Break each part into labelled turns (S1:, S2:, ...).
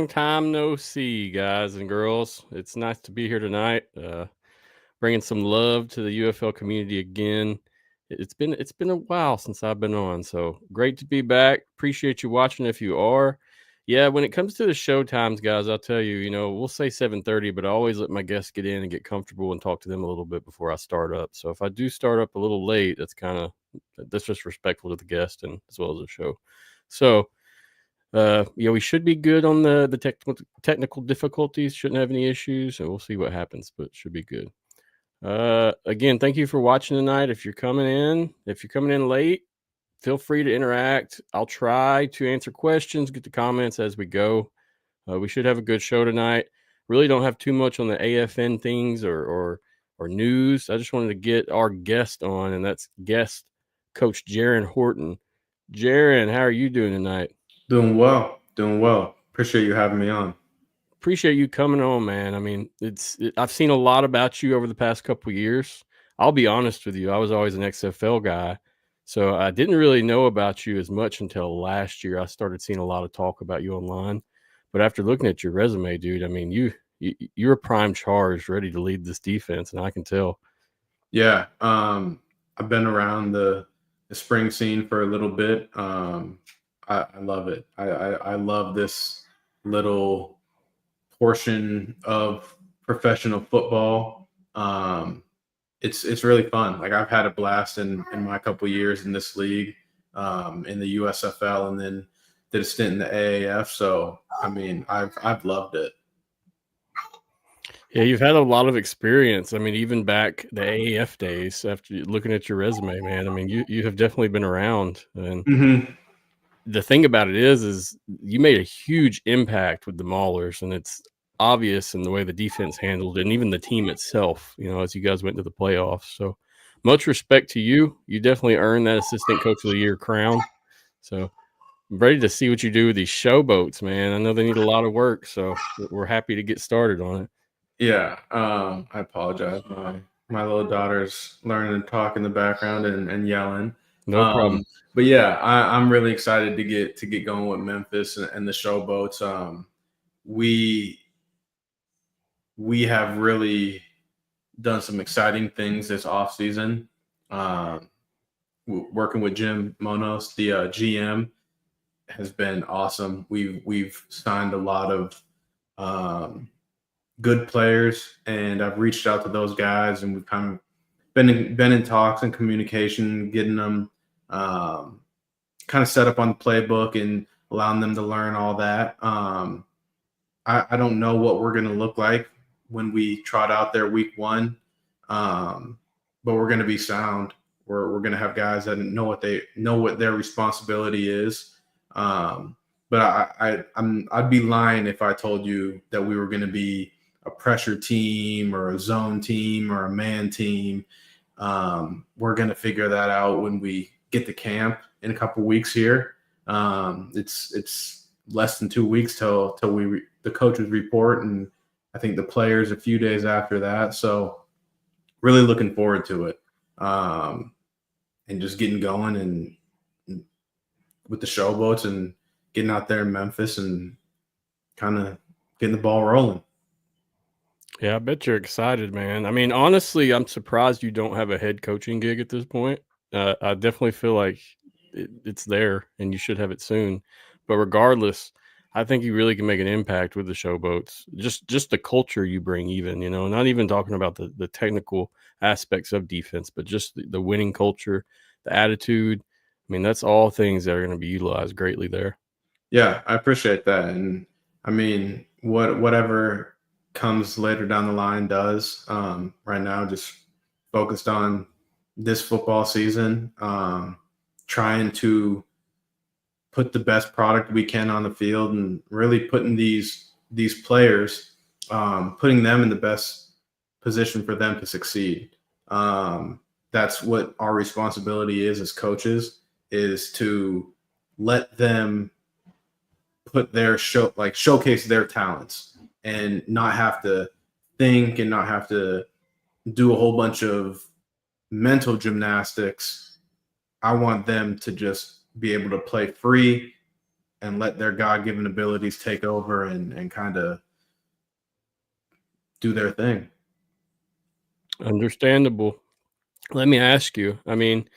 S1: Long time no see, guys and girls. It's nice to be here tonight, bringing some love to the UFL community again. It's been a while since I've been on, so great to be back. Appreciate you watching if you are. Yeah, when it comes to the show times, guys, I'll tell you, we'll say 7:30, but I always let my guests get in and get comfortable and talk to them a little bit before I start up. So if I do start up a little late, that's kind of disrespectful to the guest and as well as the show. So we should be good on the technical difficulties. Shouldn't have any issues, and we'll see what happens, but should be good. Again, thank you for watching tonight. If you're coming in late, feel free to interact. I'll try to answer questions, get the comments as we go. We should have a good show tonight. Really don't have too much on the AFN things or news. I just wanted to get our guest on, and that's guest Coach Jarren Horton. Jarren, how are you doing tonight?
S2: Doing well. Appreciate you having me on.
S1: Appreciate you coming on, man. I mean, I've seen a lot about you over the past couple of years. I'll be honest with you. I was always an XFL guy, so I didn't really know about you as much until last year. I started seeing a lot of talk about you online. But after looking at your resume, dude, I mean, you're a prime charge, ready to lead this defense, and I can tell.
S2: Yeah, I've been around the spring scene for a little bit. I love it. I love this little portion of professional football. It's really fun. Like, I've had a blast in my couple years in this league, in the USFL, and then did a stint in the AAF. So, I mean, I've loved it.
S1: Yeah, you've had a lot of experience. I mean, even back the AAF days, after looking at your resume, man, I mean, you have definitely been around. And the thing about it is you made a huge impact with the Maulers, and it's obvious in the way the defense handled it, and even the team itself, as you guys went to the playoffs. So much respect to you. You definitely earned that Assistant Coach of the Year crown. So I'm ready to see what you do with these Showboats, man. I know they need a lot of work, so we're happy to get started on it.
S2: Yeah, I apologize. My little daughter's learning to talk in the background and yelling.
S1: No problem.
S2: But yeah, I'm really excited to get going with Memphis and the Showboats. We have really done some exciting things this offseason. Working with Jim Monos, the GM, has been awesome. We've signed a lot of good players, and I've reached out to those guys, and we've kind of been in talks and communication, getting them kind of set up on the playbook and allowing them to learn all that. I don't know what we're going to look like when we trot out there week one, but we're going to be sound. We're going to have guys that know what their responsibility is. But I'd be lying if I told you that we were going to be a pressure team or a zone team or a man team. We're going to figure that out when we get to camp in a couple of weeks here. It's less than 2 weeks till the coaches report, and I think the players a few days after that. So really looking forward to it, and just getting going and with the Showboats and getting out there in Memphis and kind of getting the ball rolling.
S1: Yeah, I bet you're excited, man. I mean, honestly, I'm surprised you don't have a head coaching gig at this point. I definitely feel like it's there, and you should have it soon. But regardless, I think you really can make an impact with the Showboats. Just the culture you bring, even, not even talking about the technical aspects of defense, but just the winning culture, the attitude. I mean, that's all things that are going to be utilized greatly there.
S2: Yeah, I appreciate that. And I mean, whatever comes later down the line does. Right now, just focused on this football season, trying to put the best product we can on the field, and really putting these players, putting them in the best position for them to succeed. That's what our responsibility is as coaches, is to let them put their showcase their talents, and not have to think and not have to do a whole bunch of mental gymnastics. I want them to just be able to play free and let their God-given abilities take over and kind of do their thing.
S1: Understandable. Let me ask you, I mean,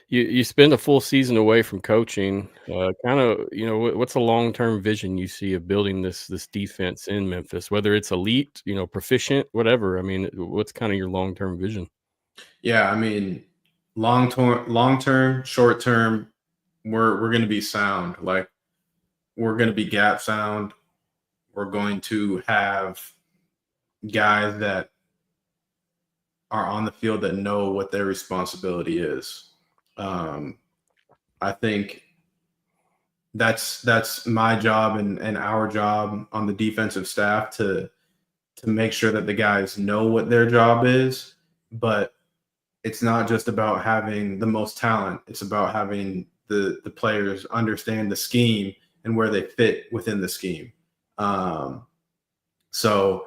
S1: you spend a full season away from coaching. Kind of, what's a long term vision you see of building this defense in Memphis? Whether it's elite, proficient, whatever. I mean, what's kind of your long term vision?
S2: Yeah, I mean, long term, short term, we're going to be sound. Like, we're going to be gap sound. We're going to have guys that are on the field that know what their responsibility is. I think that's my job and our job on the defensive staff to make sure that the guys know what their job is. But it's not just about having the most talent. It's about having the players understand the scheme and where they fit within the scheme. So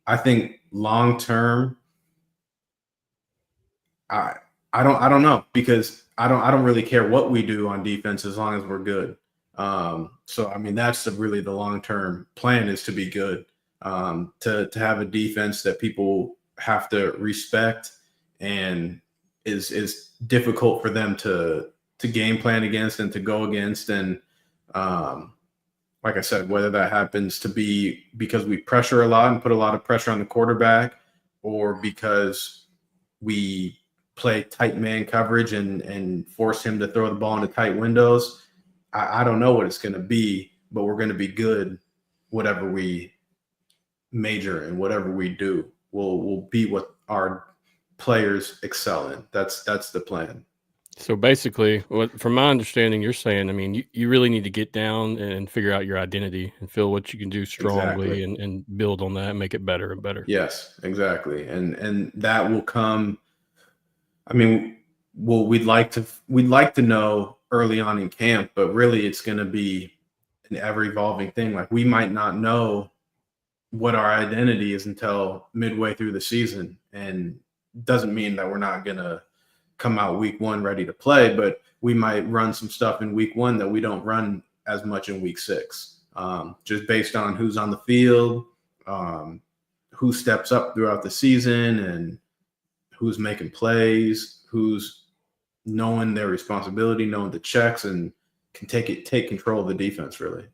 S2: I think long term, I don't know, because I don't really care what we do on defense as long as we're good. So I mean, that's really the long term plan, is to be good, to have a defense that people have to respect and is difficult for them to game plan against and to go against. And like I said, whether that happens to be because we pressure a lot and put a lot of pressure on the quarterback, or because we play tight man coverage and force him to throw the ball into tight windows, I don't know what it's going to be, but we're going to be good whatever we major in, whatever we do. We'll be what our players excel in. That's the plan.
S1: So basically, from my understanding, you're saying, I mean, you really need to get down and figure out your identity and feel what you can do strongly.
S2: Exactly.
S1: and build on that and make it better and better.
S2: Yes, exactly. And that will come. I mean, well, we'd like to know early on in camp, but really it's going to be an ever evolving thing. Like, we might not know what our identity is until midway through the season, and doesn't mean that we're not going to come out week one ready to play, but we might run some stuff in week one that we don't run as much in week 6, just based on who's on the field, who steps up throughout the season, and who's making plays, who's knowing their responsibility, knowing the checks, and can take control of the defense, really.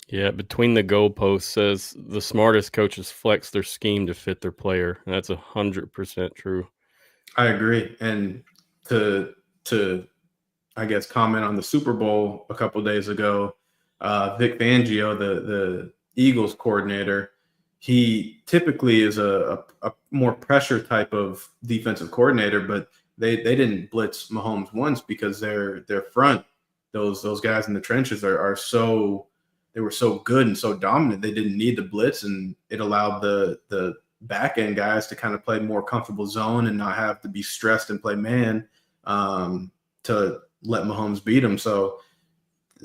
S1: Yeah, between the goalposts says the smartest coaches flex their scheme to fit their player. And that's 100% true.
S2: I agree. And to I guess comment on the Super Bowl a couple of days ago, Vic Fangio, the Eagles coordinator, he typically is a more pressure type of defensive coordinator, but they didn't blitz Mahomes once because their front, those guys in the trenches they were so good and so dominant, they didn't need the blitz, and it allowed the back end guys to kind of play more comfortable zone and not have to be stressed and play man, to let Mahomes beat them. So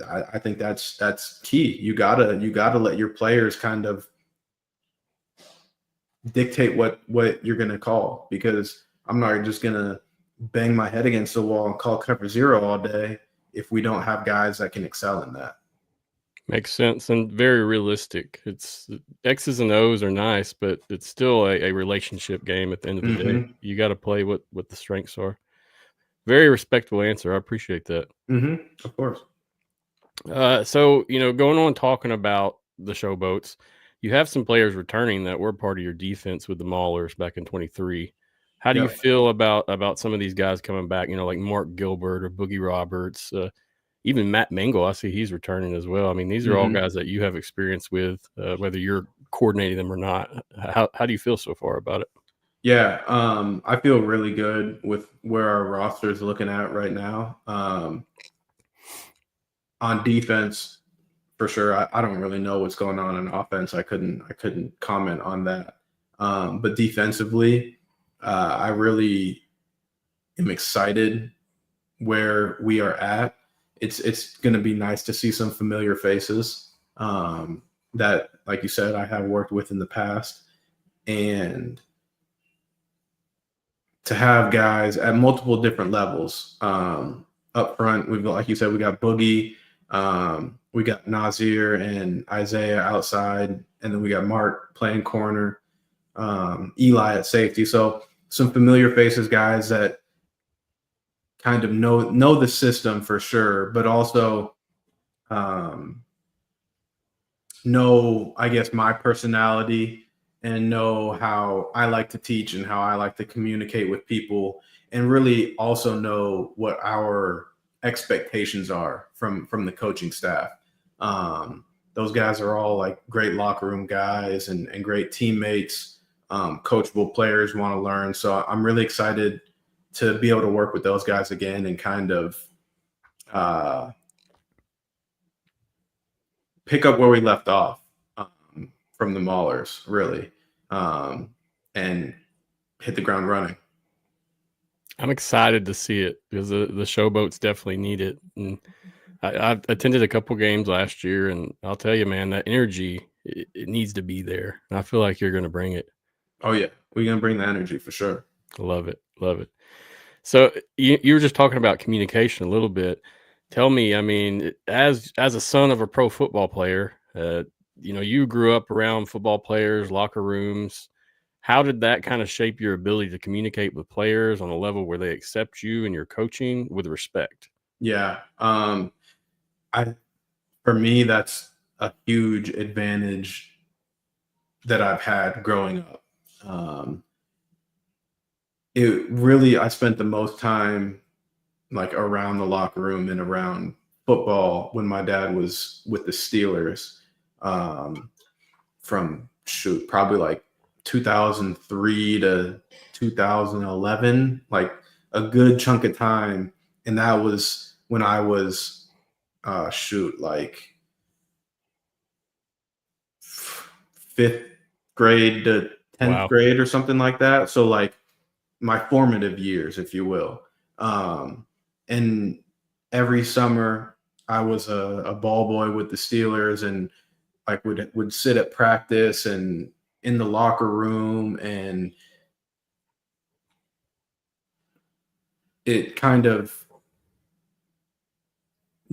S2: I think that's key. You gotta let your players kind of dictate what you're going to call, because I'm not just going to bang my head against the wall and call cover 0 all day if we don't have guys that can excel in that.
S1: Makes sense and very realistic. It's X's and O's are nice, but it's still a relationship game at the end of the day. You got to play what the strengths are. Very respectful answer. I appreciate that.
S2: Of course.
S1: So, going on talking about the Showboats, you have some players returning that were part of your defense with the Maulers back in 23. How do you feel about some of these guys coming back, like Mark Gilbert or Boogie Roberts, even Matt Mangle? I see he's returning as well. I mean, these are all guys that you have experience with, whether you're coordinating them or not. How do you feel so far about it?
S2: Yeah, I feel really good with where our roster is looking at right now. On defense, for sure, I don't really know what's going on offense. I couldn't comment on that. But defensively, I really am excited where we are at. It's going to be nice to see some familiar faces that, like you said, I have worked with in the past, and to have guys at multiple different levels. Up front, like you said, we got Boogie. We got Nazir and Isaiah outside, and then we got Mark playing corner, Eli at safety. So some familiar faces, guys that kind of know the system for sure, but also know, I guess, my personality and know how I like to teach and how I like to communicate with people, and really also know what our expectations are from the coaching staff. Those guys are all like great locker room guys and great teammates, coachable players, want to learn. So I'm really excited to be able to work with those guys again and kind of pick up where we left off from the Maulers, really, and hit the ground running.
S1: I'm excited to see it because the Showboats definitely need it. And I attended a couple games last year, and I'll tell you, man, that energy, it needs to be there. And I feel like you're going to bring it.
S2: Oh, yeah. We're going to bring the energy for sure.
S1: Love it. Love it. So you were just talking about communication a little bit. Tell me, I mean, as a son of a pro football player, you grew up around football players, locker rooms. How did that kind of shape your ability to communicate with players on a level where they accept you and your coaching with respect?
S2: Yeah. For me, that's a huge advantage that I've had growing up. I spent the most time like around the locker room and around football when my dad was with the Steelers, from probably like 2003 to 2011, like a good chunk of time. And that was when I was like fifth grade to 10th grade or something like that. So like my formative years, if you will. And every summer I was a ball boy with the Steelers, and like would sit at practice and in the locker room, and it kind of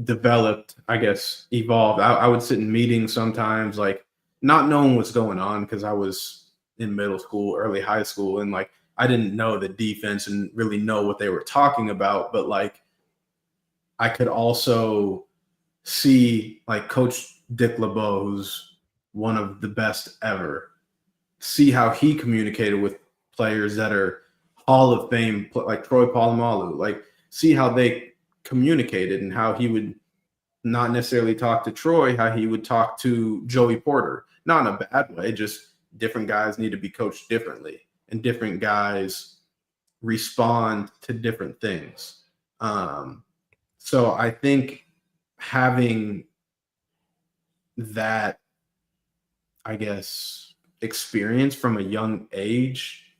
S2: developed, I guess, evolved. I would sit in meetings sometimes, like not knowing what's going on because I was in middle school, early high school, and like I didn't know the defense and really know what they were talking about, but like I could also see like Coach Dick LeBeau, who's one of the best ever, see how he communicated with players that are Hall of Fame, like Troy Polamalu, like see how they communicated and how he would not necessarily talk to Troy, how he would talk to Joey Porter. Not in a bad way, just different guys need to be coached differently, and different guys respond to different things. So I think having that, I guess, experience from a young age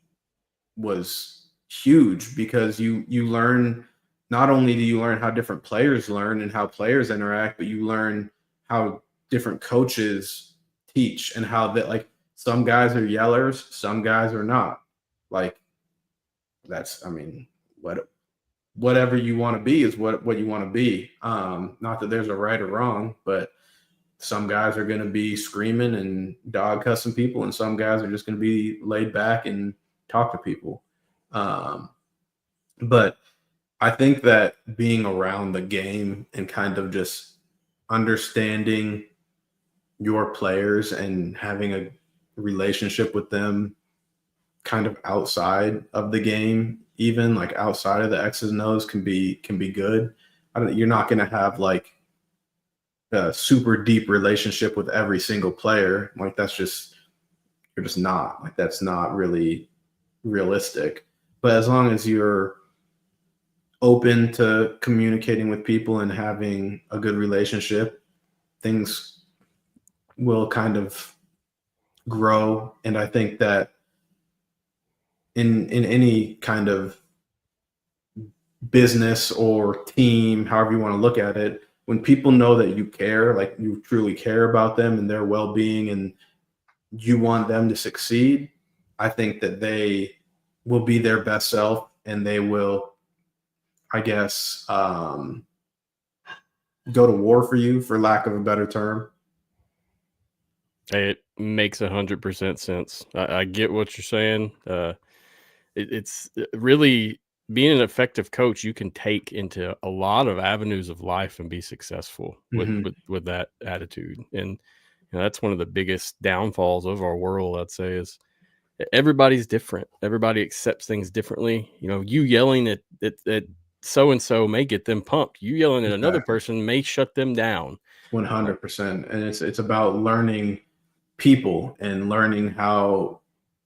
S2: was huge, because you learn, not only do you learn how different players learn and how players interact, but you learn how different coaches teach and how that, like, some guys are yellers, some guys are not. Like, that's, I mean, whatever you want to be is what you want to be. Not that there's a right or wrong, but some guys are going to be screaming and dog cussing people, and some guys are just going to be laid back and talk to people. But I think that being around the game and kind of just understanding your players and having a relationship with them kind of outside of the game, even like outside of the X's and O's, can be good. You're not going to have like a super deep relationship with every single player. Like you're just not, like, that's not really realistic. But as long as you're open to communicating with people and having a good relationship, things will kind of grow. And I think that in any kind of business or team, however you want to look at it, when people know that you care, like you truly care about them and their well-being, and you want them to succeed, I think that they will be their best self, and they will, I guess, go to war for you, for lack of a better term?
S1: It makes 100% sense. I get what you're saying. It's really being an effective coach. You can take into a lot of avenues of life and be successful with that attitude. And that's one of the biggest downfalls of our world, I'd say, is everybody's different. Everybody accepts things differently. You yelling at so and so may get them pumped. You yelling at another person may shut them down.
S2: 100%. And it's about learning people and learning how,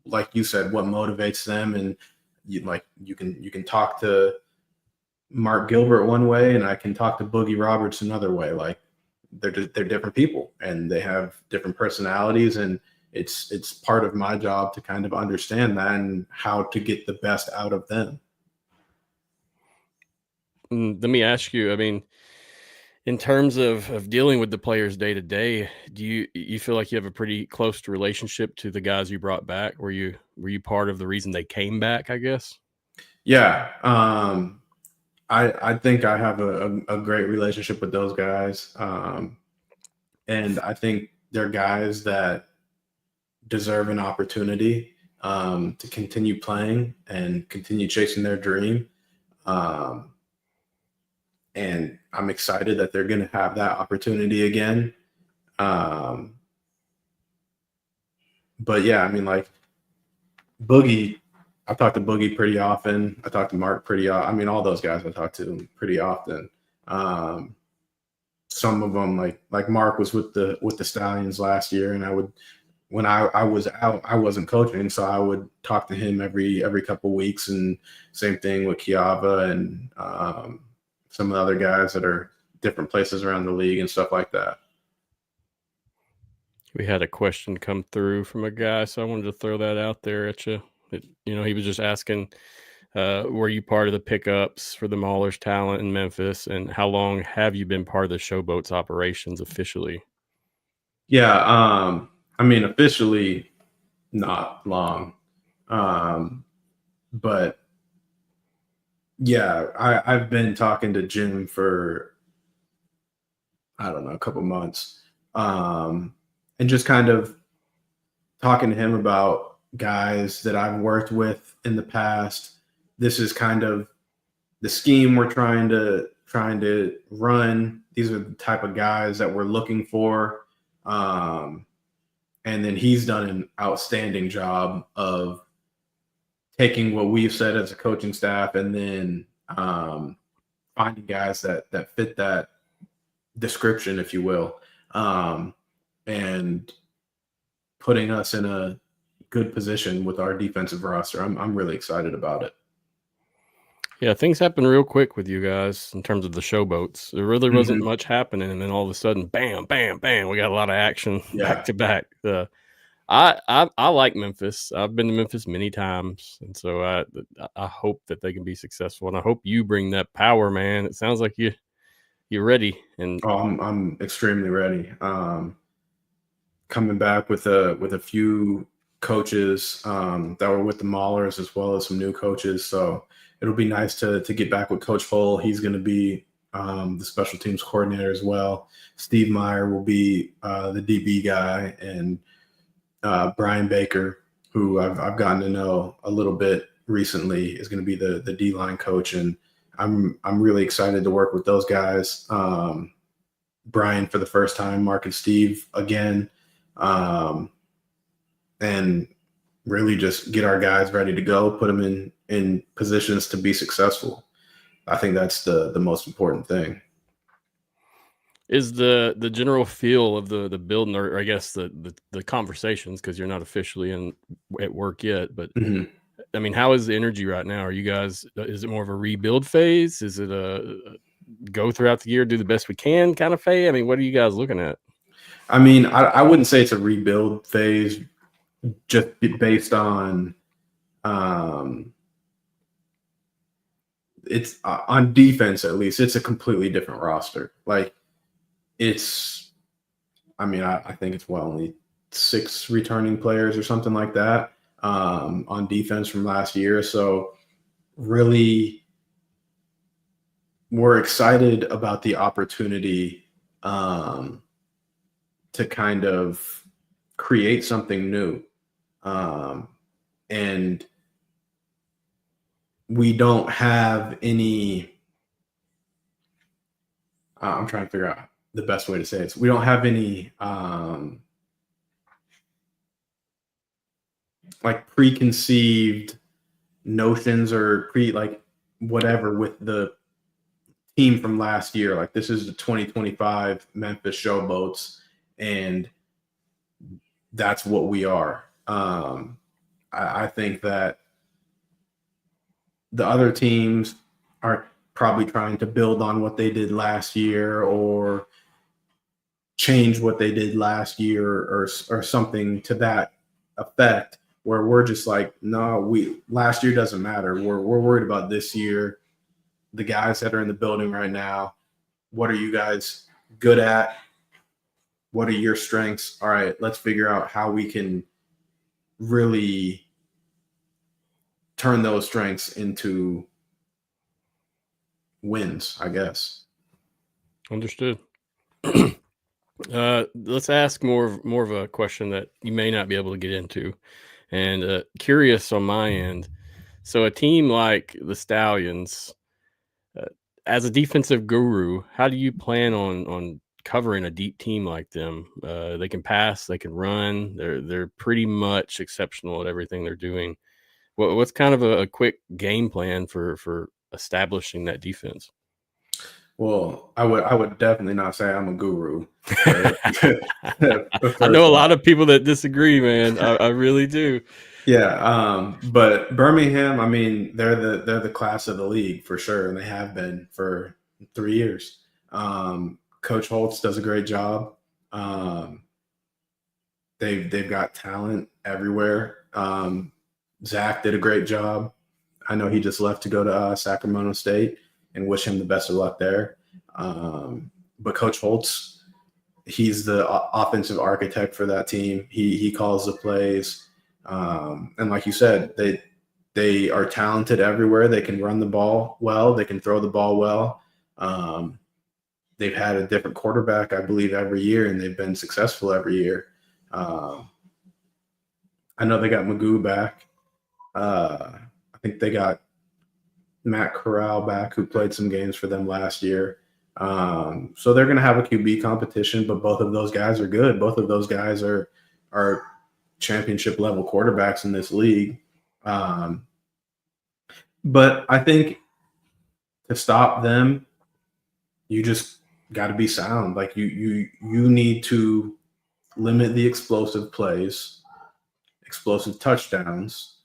S2: like you said, what motivates them. And you can talk to Mark Gilbert one way, and I can talk to Boogie Roberts another way. Like they're different people and they have different personalities, and it's part of my job to kind of understand that and how to get the best out of them.
S1: Let me ask you, I mean, in terms of dealing with the players day to day, do you feel like you have a pretty close relationship to the guys you brought back? Were you part of the reason they came back, I guess?
S2: Yeah. I think I have a great relationship with those guys. And I think they're guys that deserve an opportunity to continue playing and continue chasing their dream. And I'm excited that they're going to have that opportunity again. But yeah, I mean, like Boogie, I talk to Boogie pretty often. I talk to Mark pretty often. I mean, all those guys I talk to pretty often. Some of them, like Mark was with the Stallions last year, and when I was out, I wasn't coaching, so I would talk to him every couple of weeks, and same thing with Kiava and some of the other guys that are different places around the league and stuff like that.
S1: We had a question come through from a guy, so I wanted to throw that out there at you. He was just asking, were you part of the pickups for the Maulers talent in Memphis, and how long have you been part of the Showboats operations officially?
S2: Yeah, I mean, officially not long, but yeah, I've been talking to Jim for, I don't know, a couple months, and just kind of talking to him about guys that I've worked with in the past. This is kind of the scheme we're trying to run. These are the type of guys that we're looking for. And then he's done an outstanding job of taking what we've said as a coaching staff and then finding guys that fit that description, if you will, and putting us in a good position with our defensive roster. I'm really excited about it.
S1: Yeah, things happen real quick with you guys in terms of the Showboats. There really wasn't much happening, and then all of a sudden, bam, bam, bam, we got a lot of action back to back. I like Memphis. I've been to Memphis many times, and so I hope that they can be successful, and I hope you bring that power, man. It sounds like you're ready. And
S2: I'm extremely ready. Coming back with a few coaches that were with the Maulers, as well as some new coaches. So it'll be nice to get back with Coach Full. He's going to be the special teams coordinator as well. Steve Meyer will be the DB guy, and Brian Baker, who I've gotten to know a little bit recently, is going to be the D-line coach. And I'm really excited to work with those guys. Brian for the first time, Mark and Steve again, and really just get our guys ready to go, put them in positions to be successful. I think that's the most important thing.
S1: Is the general feel of the building, or I guess the conversations, because you're not officially at work yet, but I mean, how is the energy right now? Are you guys, is it more of a rebuild phase? Is it a go throughout the year, do the best we can kind of phase? I mean, what are you guys looking at?
S2: I mean, I wouldn't say it's a rebuild phase, just based on it's on defense, at least. It's a completely different roster. Like I think it's only 6 returning players or something like that on defense from last year. So really we're excited about the opportunity to kind of create something new. And we don't have any, I'm trying to figure out the best way to say it. We don't have any like preconceived notions or whatever with the team from last year. Like, this is the 2025 Memphis Showboats, and that's what we are. I think that the other teams are probably trying to build on what they did last year or change what they did last year or something to that effect, where we're just like, no, last year doesn't matter. We're worried about this year. The guys that are in the building right now, what are you guys good at? What are your strengths? All right, let's figure out how we can really turn those strengths into wins, I guess.
S1: Understood. Let's ask more of a question that you may not be able to get into, and curious on my end. So a team like the Stallions, as a defensive guru, how do you plan on covering a deep team like them? They can pass, they can run. They're pretty much exceptional at everything they're doing. What's kind of a quick game plan for establishing that defense?
S2: Well, I would definitely not say I'm a guru.
S1: I know a lot of people that disagree, man. I really do.
S2: Yeah, but Birmingham, I mean, they're the class of the league for sure, and they have been for 3 years. Coach Holtz does a great job. They've got talent everywhere. Zach did a great job. I know he just left to go to Sacramento State, and wish him the best of luck there. But Coach Holtz, he's the offensive architect for that team. He calls the plays. And like you said, they are talented everywhere. They can run the ball well. They can throw the ball well. They've had a different quarterback, I believe, every year, and they've been successful every year. I know they got Magoo back. I think they got Matt Corral back, who played some games for them last year. So they're going to have a QB competition, but both of those guys are good. Both of those guys are championship level quarterbacks in this league. But I think to stop them, you just got to be sound. Like you need to limit the explosive plays, explosive touchdowns.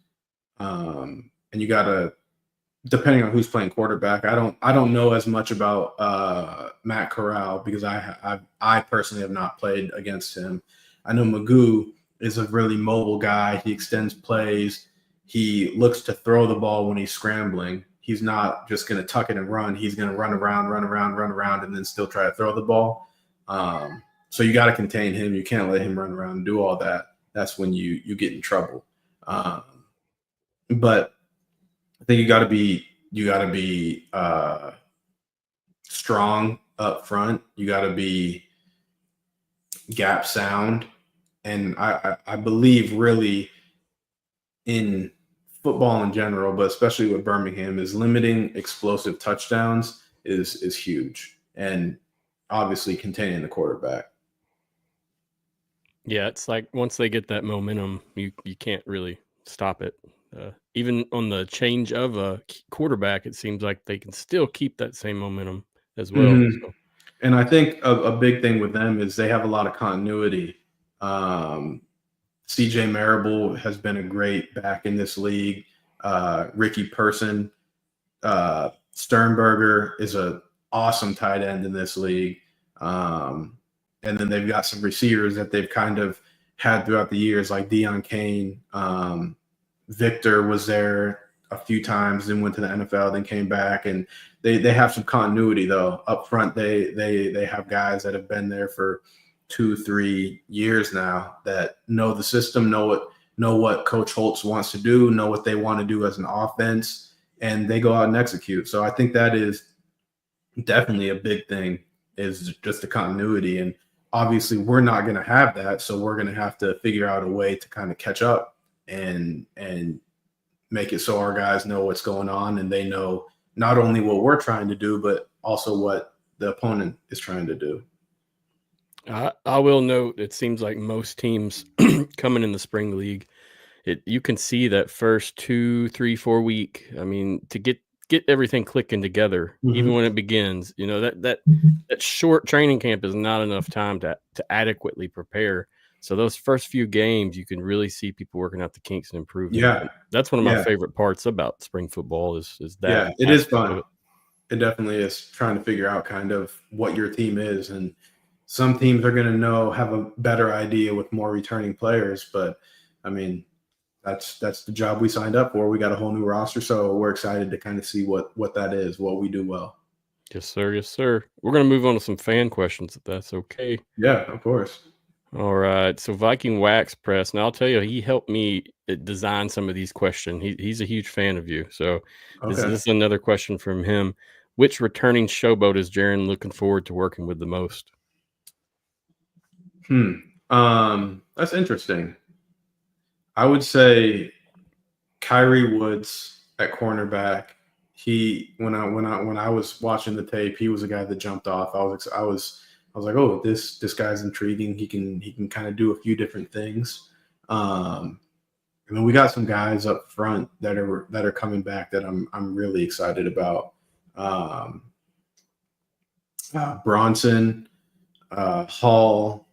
S2: And you got to, depending on who's playing quarterback, I don't know as much about Matt Corral because I personally have not played against him. I know Magoo is a really mobile guy. He extends plays. He looks to throw the ball when he's scrambling. He's not just going to tuck it and run. He's going to run around, and then still try to throw the ball. So you got to contain him. You can't let him run around and do all that. That's when you get in trouble. But I think you got to be strong up front. You got to be gap sound, and I believe really in football in general, but especially with Birmingham, is limiting explosive touchdowns is huge, and obviously containing the quarterback.
S1: Yeah, it's like once they get that momentum, you can't really stop it. Even on the change of a quarterback, it seems like they can still keep that same momentum as well.
S2: Mm-hmm.
S1: So.
S2: And I think a big thing with them is they have a lot of continuity. CJ Marable has been a great back in this league. Ricky Person, Sternberger is an awesome tight end in this league. And then they've got some receivers that they've kind of had throughout the years, like Deion Kane. Victor was there a few times, then went to the NFL, then came back, and they have some continuity though up front. They have guys that have been there for 2-3 years now that know the system, know what Coach Holtz wants to do, know what they want to do as an offense, and they go out and execute. So I think that is definitely a big thing is just the continuity. And obviously we're not going to have that. So we're going to have to figure out a way to kind of catch up and make it so our guys know what's going on and they know not only what we're trying to do, but also what the opponent is trying to do.
S1: I will note, it seems like most teams coming in the spring league, you can see that first 2, 3, 4 week. I mean, to get everything clicking together, even when it begins, that short training camp is not enough time to adequately prepare. So those first few games, you can really see people working out the kinks and improving.
S2: Yeah,
S1: and that's one of my favorite parts about spring football is that.
S2: Yeah, it is fun. It definitely is, trying to figure out kind of what your team is. And some teams are going to have a better idea with more returning players. But I mean, that's the job we signed up for. We got a whole new roster. So we're excited to kind of see what that is, what we do well.
S1: Yes, sir. Yes, sir. We're going to move on to some fan questions, if that's okay.
S2: Yeah, of course.
S1: All right. So Viking Wax Press. Now I'll tell you, he helped me design some of these questions. He's a huge fan of you. So this is another question from him. Which returning showboat is Jarren looking forward to working with the most?
S2: That's interesting. I would say Kyrie Woods at cornerback. When I was watching the tape, he was a guy that jumped off. I was like, oh, this guy's intriguing. He can kind of do a few different things. And then we got some guys up front that are coming back that I'm really excited about. Bronson, Hall,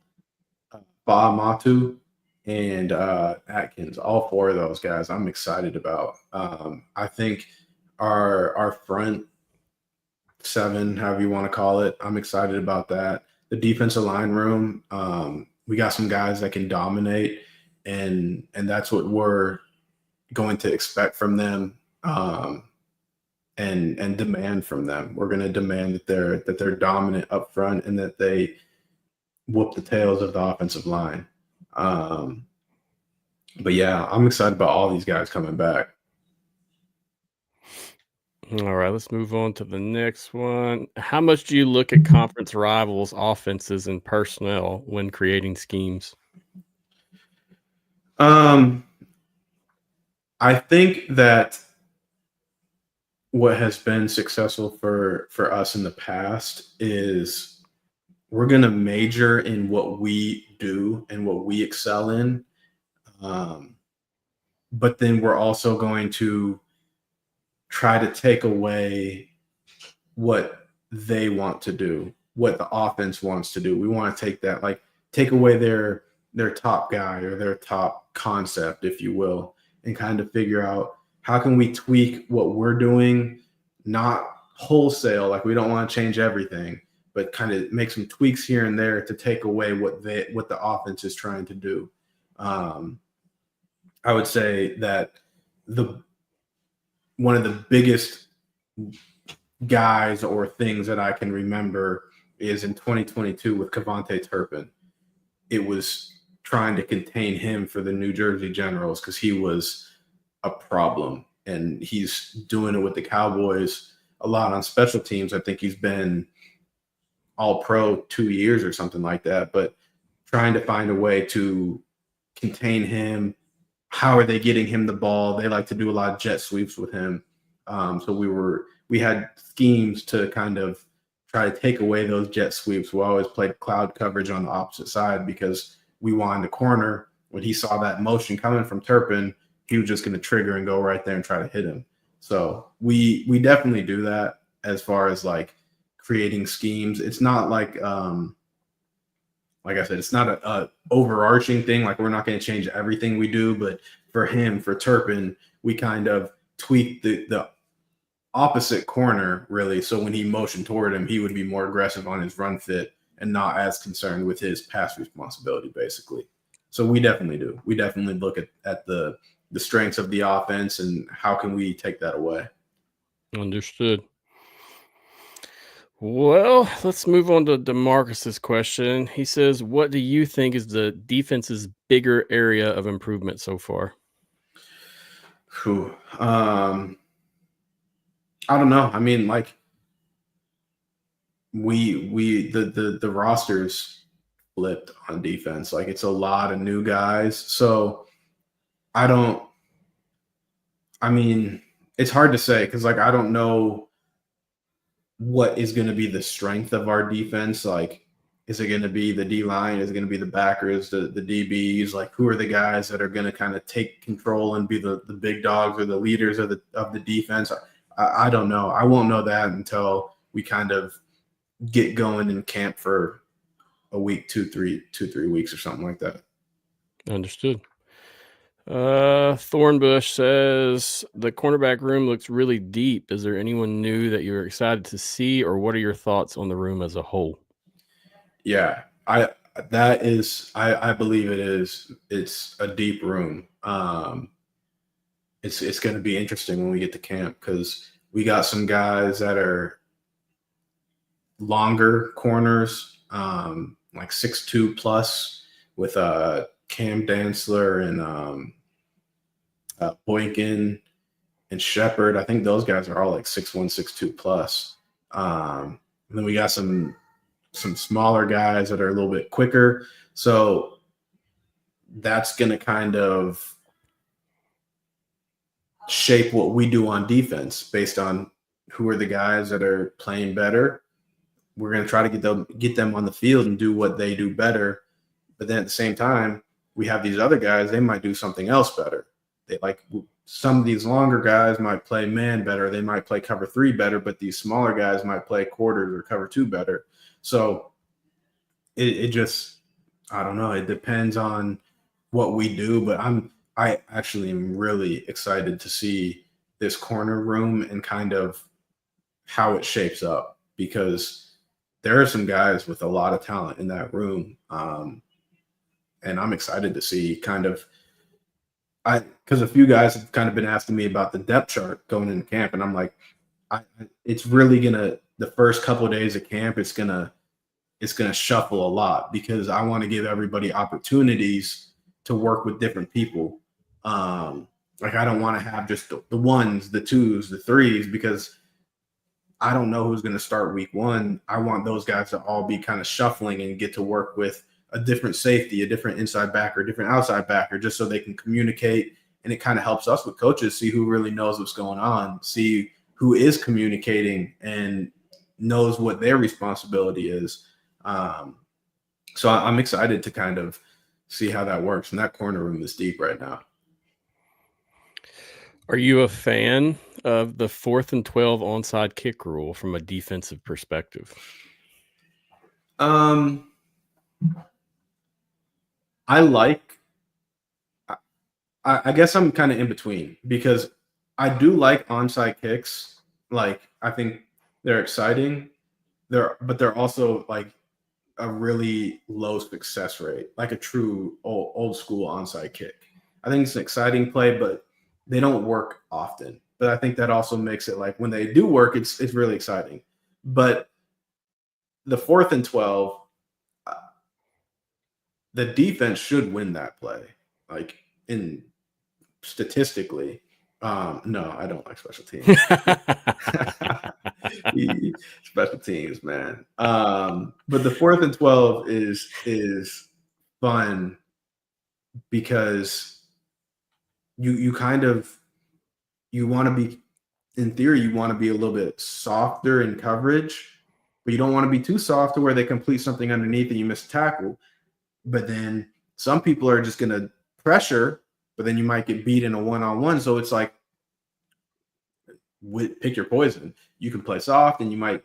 S2: Baamatu, and Atkins. All four of those guys I'm excited about. I think our front seven, however you want to call it, I'm excited about that. The defensive line room, we got some guys that can dominate, and that's what we're going to expect from them, and demand from them. We're going to demand that they're dominant up front and that they whoop the tails of the offensive line. But yeah, I'm excited about all these guys coming back.
S1: All right, let's move on to the next one. How much do you look at conference rivals' offenses and personnel when creating schemes?
S2: I think that what has been successful for us in the past is we're going to major in what we do and what we excel in. But then we're also going to try to take away what they want to do, what the offense wants to do. We want to take away their top guy or their top concept, if you will, and kind of figure out how can we tweak what we're doing, not wholesale, like we don't want to change everything, but kind of make some tweaks here and there to take away what the offense is trying to do. I would say that one of the biggest guys or things that I can remember is in 2022 with Kevontae Turpin. It was trying to contain him for the New Jersey Generals because he was a problem, and he's doing it with the Cowboys a lot on special teams. I think he's been All-Pro 2 years or something like that, but trying to find a way to contain him. How are they getting him the ball? They like to do a lot of jet sweeps with him. So we had schemes to kind of try to take away those jet sweeps. We always played cloud coverage on the opposite side because we wanted the corner. When he saw that motion coming from Turpin, he was just going to trigger and go right there and try to hit him. So we definitely do that as far as like creating schemes. It's not like I said, it's not a overarching thing. Like we're not going to change everything we do, but for Turpin, we kind of tweaked the opposite corner really. So when he motioned toward him, he would be more aggressive on his run fit and not as concerned with his pass responsibility, basically. So we definitely do. We definitely look at the strengths of the offense and how can we take that away.
S1: Understood. Well, let's move on to DeMarcus's question. He says, what do you think is the defense's bigger area of improvement so far?
S2: I don't know. I mean, like the rosters flipped on defense. Like, it's a lot of new guys. So it's hard to say because, like, I don't know what is going to be the strength of our defense. Like, is it going to be the D-line? Is it going to be the backers, the DBs? Like, who are the guys that are going to kind of take control and be the big dogs or the leaders of the defense? I don't know. I won't know that until we kind of get going in camp for a week, 3 weeks or something like that.
S1: Understood. Thornbush says the cornerback room looks really deep. Is there anyone new that you're excited to see, or what are your thoughts on the room as a whole?
S2: Yeah, I believe it is. It's a deep room. It's going to be interesting when we get to camp because we got some guys that are longer corners, like 6'2" plus, with Cam Dantzler and Boykin and Shepard. I think those guys are all like 6'1", 6'2" plus. And then we got some smaller guys that are a little bit quicker. So that's going to kind of shape what we do on defense based on who are the guys that are playing better. We're going to try to get them on the field and do what they do better. But then at the same time, we have these other guys, they might do something else better. They, like, some of these longer guys might play man better. They might play cover 3 better, but these smaller guys might play quarters or cover 2 better. So it just, I don't know. It depends on what we do, but I actually am really excited to see this corner room and kind of how it shapes up, because there are some guys with a lot of talent in that room. And I'm excited to see kind of, because a few guys have kind of been asking me about the depth chart going into camp. And I'm like, it's really the first couple of days of camp, it's going to shuffle a lot, because I want to give everybody opportunities to work with different people. Like, I don't want to have just the ones, the twos, the threes, because I don't know who's going to start week 1. I want those guys to all be kind of shuffling and get to work with a different safety, a different inside backer, a different outside backer, just so they can communicate. And it kind of helps us with coaches see who really knows what's going on, see who is communicating and knows what their responsibility is. So I'm excited to kind of see how that works. And that corner room is deep right now.
S1: Are you a fan of the 4th and 12 onside kick rule from a defensive perspective?
S2: I guess I'm kind of in between, because I do like onside kicks. Like, I think they're exciting. But they're also like a really low success rate, like a true old school onside kick. I think it's an exciting play, but they don't work often. But I think that also makes it, like, when they do work, it's really exciting. But the 4th and 12, the defense should win that play, like, statistically. No, I don't like special teams. Special teams, man. But the 4th and 12 is fun, because you kind of, you want to be, in theory, you want to be a little bit softer in coverage, but you don't want to be too soft to where they complete something underneath and you miss a tackle. But then some people are just going to pressure, but then you might get beat in a one-on-one. So it's like, pick your poison. You can play soft, and you might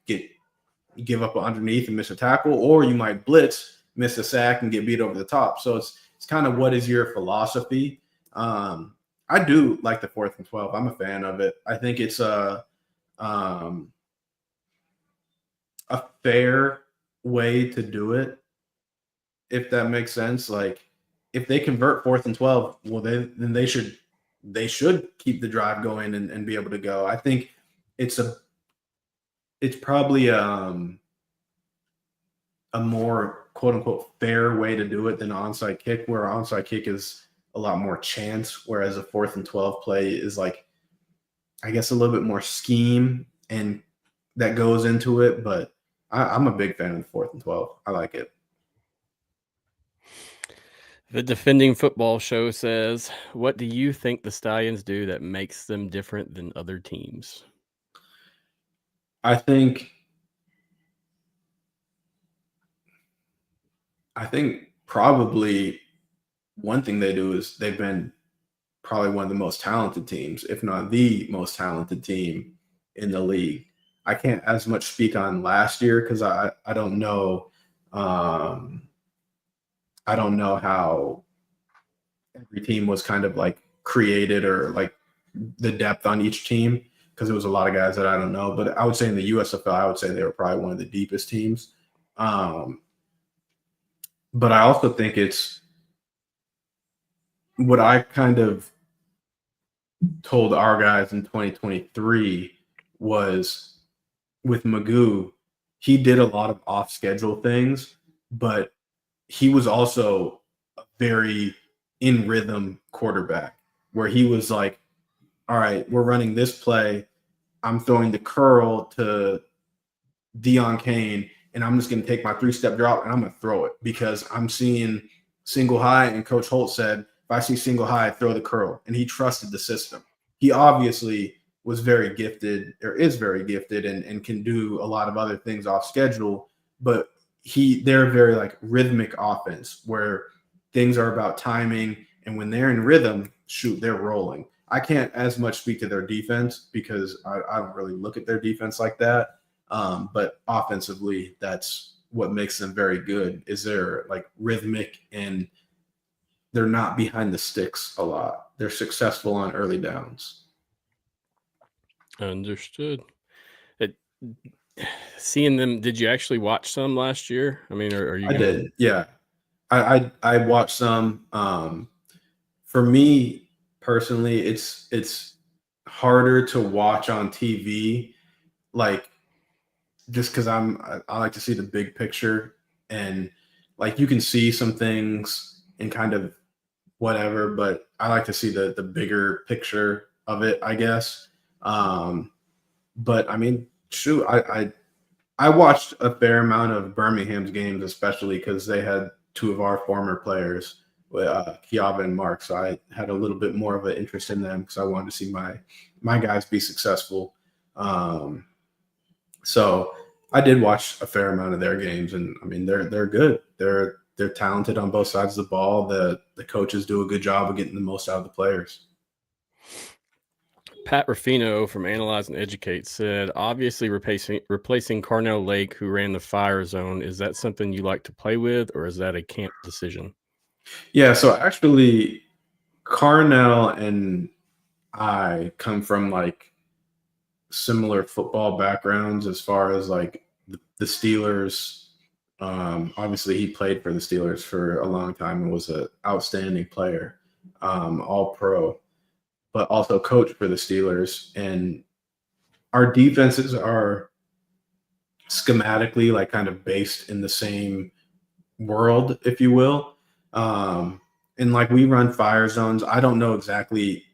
S2: give up underneath and miss a tackle, or you might blitz, miss a sack, and get beat over the top. So it's kind of, what is your philosophy? I do like the 4th and 12. I'm a fan of it. I think it's a fair way to do it, if that makes sense. Like, if they convert 4th and 12, well, then they should keep the drive going and be able to go. I think it's probably a more quote unquote fair way to do it than an onside kick, where an onside kick is a lot more chance, whereas a 4th and 12 play is, like, I guess, a little bit more scheme and that goes into it, but I'm a big fan of the 4th and 12. I like it.
S1: The Defending Football Show says, what do you think the Stallions do that makes them different than other teams?
S2: I think probably one thing they do is they've been probably one of the most talented teams, if not the most talented team in the league. I can't as much speak on last year because I don't know. I don't know how every team was kind of like created or like the depth on each team because it was a lot of guys that I don't know. But I would say in the USFL, I would say they were probably one of the deepest teams. But I also think it's what I kind of told our guys in 2023 was with Magoo, he did a lot of off-schedule things, but he was also a very in-rhythm quarterback where he was like, all right, we're running this play. I'm throwing the curl to Deion Kane, and I'm just going to take my 3-step drop, and I'm going to throw it because I'm seeing single high, and Coach Holt said, if I see single high, throw the curl, and he trusted the system. He obviously was very gifted or is very gifted and can do a lot of other things off schedule, but they're very like rhythmic offense where things are about timing, and when they're in rhythm, shoot, they're rolling. I can't as much speak to their defense because I don't really look at their defense like that. But offensively, that's what makes them very good is they're like rhythmic and they're not behind the sticks a lot. They're successful on early downs.
S1: Understood. Seeing them, did you actually watch some last year? I mean, are you?
S2: I did, yeah. I watched some. For me personally, it's harder to watch on TV, like just because I like to see the big picture and like you can see some things and kind of whatever, but I like to see the bigger picture of it, I guess. But I mean, shoot, I watched a fair amount of Birmingham's games, especially because they had two of our former players, Kiava and Mark. So I had a little bit more of an interest in them because I wanted to see my guys be successful. So I did watch a fair amount of their games, and I mean they're good. They're talented on both sides of the ball. The coaches do a good job of getting the most out of the players.
S1: Pat Ruffino from Analyze and Educate said, obviously replacing Carnell Lake, who ran the fire zone, is that something you like to play with, or is that a camp decision?
S2: Yeah, so actually Carnell and I come from like similar football backgrounds as far as like the Steelers. Obviously he played for the Steelers for a long time and was an outstanding player, all pro, but also coached for the Steelers. And our defenses are schematically like kind of based in the same world, if you will. And like we run fire zones. I don't know exactly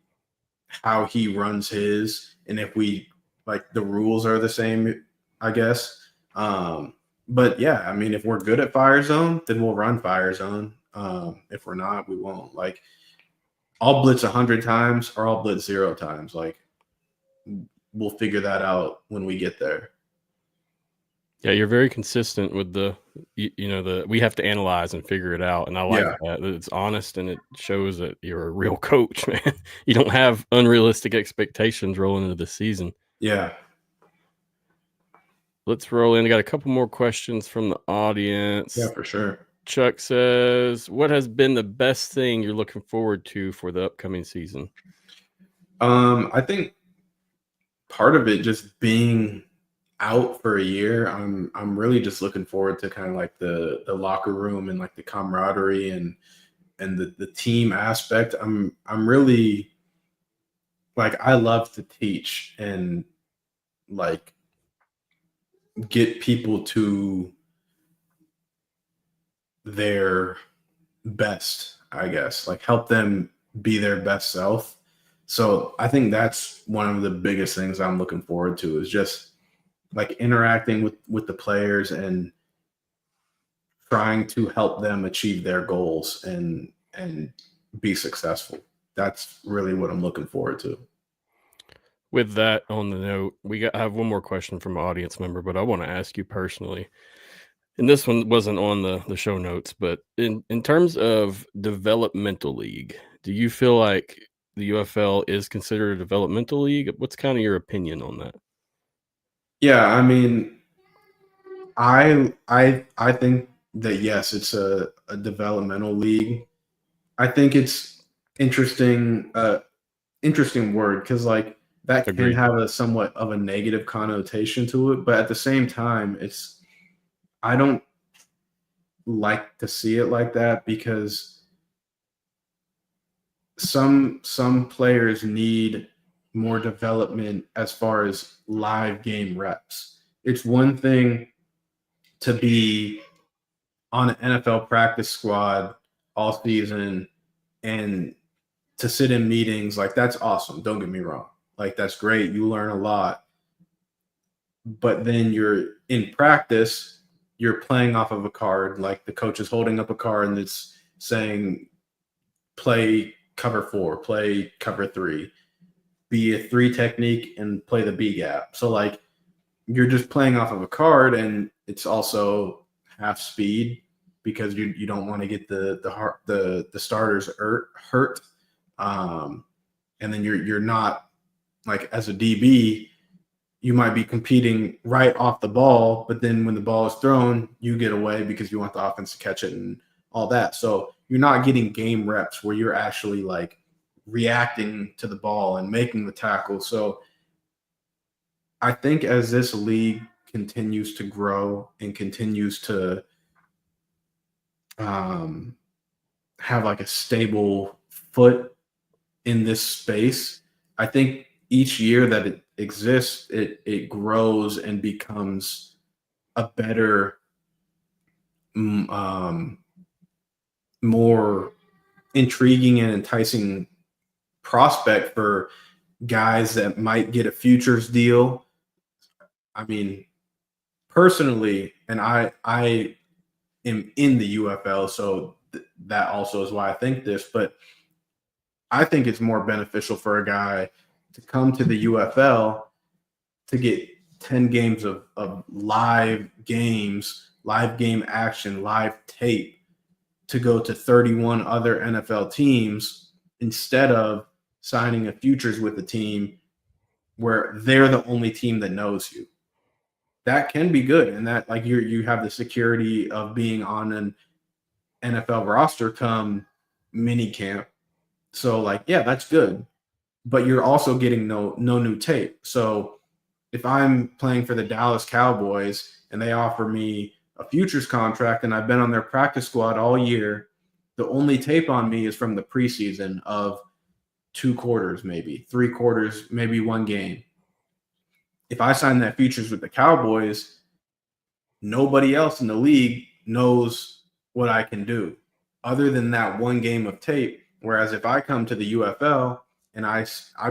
S2: how he runs his and if we like the rules are the same, I guess. But yeah, I mean, if we're good at fire zone, then we'll run fire zone. If we're not, we won't. Like I'll blitz 100 times or I'll blitz 0 times. Like we'll figure that out when we get there.
S1: Yeah, you're very consistent with we have to analyze and figure it out. And I like that. It's honest and it shows that you're a real coach, man. You don't have unrealistic expectations rolling into the season.
S2: Yeah.
S1: Let's roll in. I got a couple more questions from the audience.
S2: Yeah, for sure.
S1: Chuck says, what has been the best thing you're looking forward to for the upcoming season?
S2: I think part of it just being out for a year. I'm really just looking forward to kind of like the locker room and like the camaraderie and the team aspect. I'm really like I love to teach and like get people to their best, I guess, like help them be their best self. So I think that's one of the biggest things I'm looking forward to is just like interacting with the players and trying to help them achieve their goals and be successful. That's really what I'm looking forward to.
S1: With that on the note, I have one more question from an audience member, but I want to ask you personally. And this one wasn't on the show notes, but in terms of developmental league, do you feel like the UFL is considered a developmental league? What's kind of your opinion on that?
S2: Yeah, I mean, I think that yes, it's a developmental league. I think it's interesting word because like that can
S1: Agreed.
S2: have a somewhat of a negative connotation to it, but at the same time, I don't like to see it like that because some players need more development as far as live game reps. It's one thing to be on an NFL practice squad all season and to sit in meetings, like that's awesome. Don't get me wrong. Like that's great. You learn a lot. But then you're in practice, you're playing off of a card, like the coach is holding up a card and it's saying play cover 4, play cover 3, be a 3 technique and play the B gap. So like you're just playing off of a card and it's also half speed because you don't want to get the starters hurt. And then you're not like as a DB, you might be competing right off the ball, but then when the ball is thrown, you get away because you want the offense to catch it and all that. So you're not getting game reps where you're actually like reacting to the ball and making the tackle. So I think as this league continues to grow and continues to have like a stable foot in this space, I think each year that it exists, it grows and becomes a better, more intriguing and enticing prospect for guys that might get a futures deal. I mean, personally, and I am in the UFL, so that also is why I think this, but I think it's more beneficial for a guy to come to the UFL to get 10 games of live games, live game action, live tape, to go to 31 other NFL teams instead of signing a futures with a team where they're the only team that knows you. That can be good. And that like you have the security of being on an NFL roster come mini camp. So like, yeah, that's good. But you're also getting no new tape. So if I'm playing for the Dallas Cowboys and they offer me a futures contract and I've been on their practice squad all year, the only tape on me is from the preseason of 2 quarters, maybe 3 quarters, maybe 1 game. If I sign that futures with the Cowboys, nobody else in the league knows what I can do other than that 1 game of tape. Whereas if I come to the UFL and I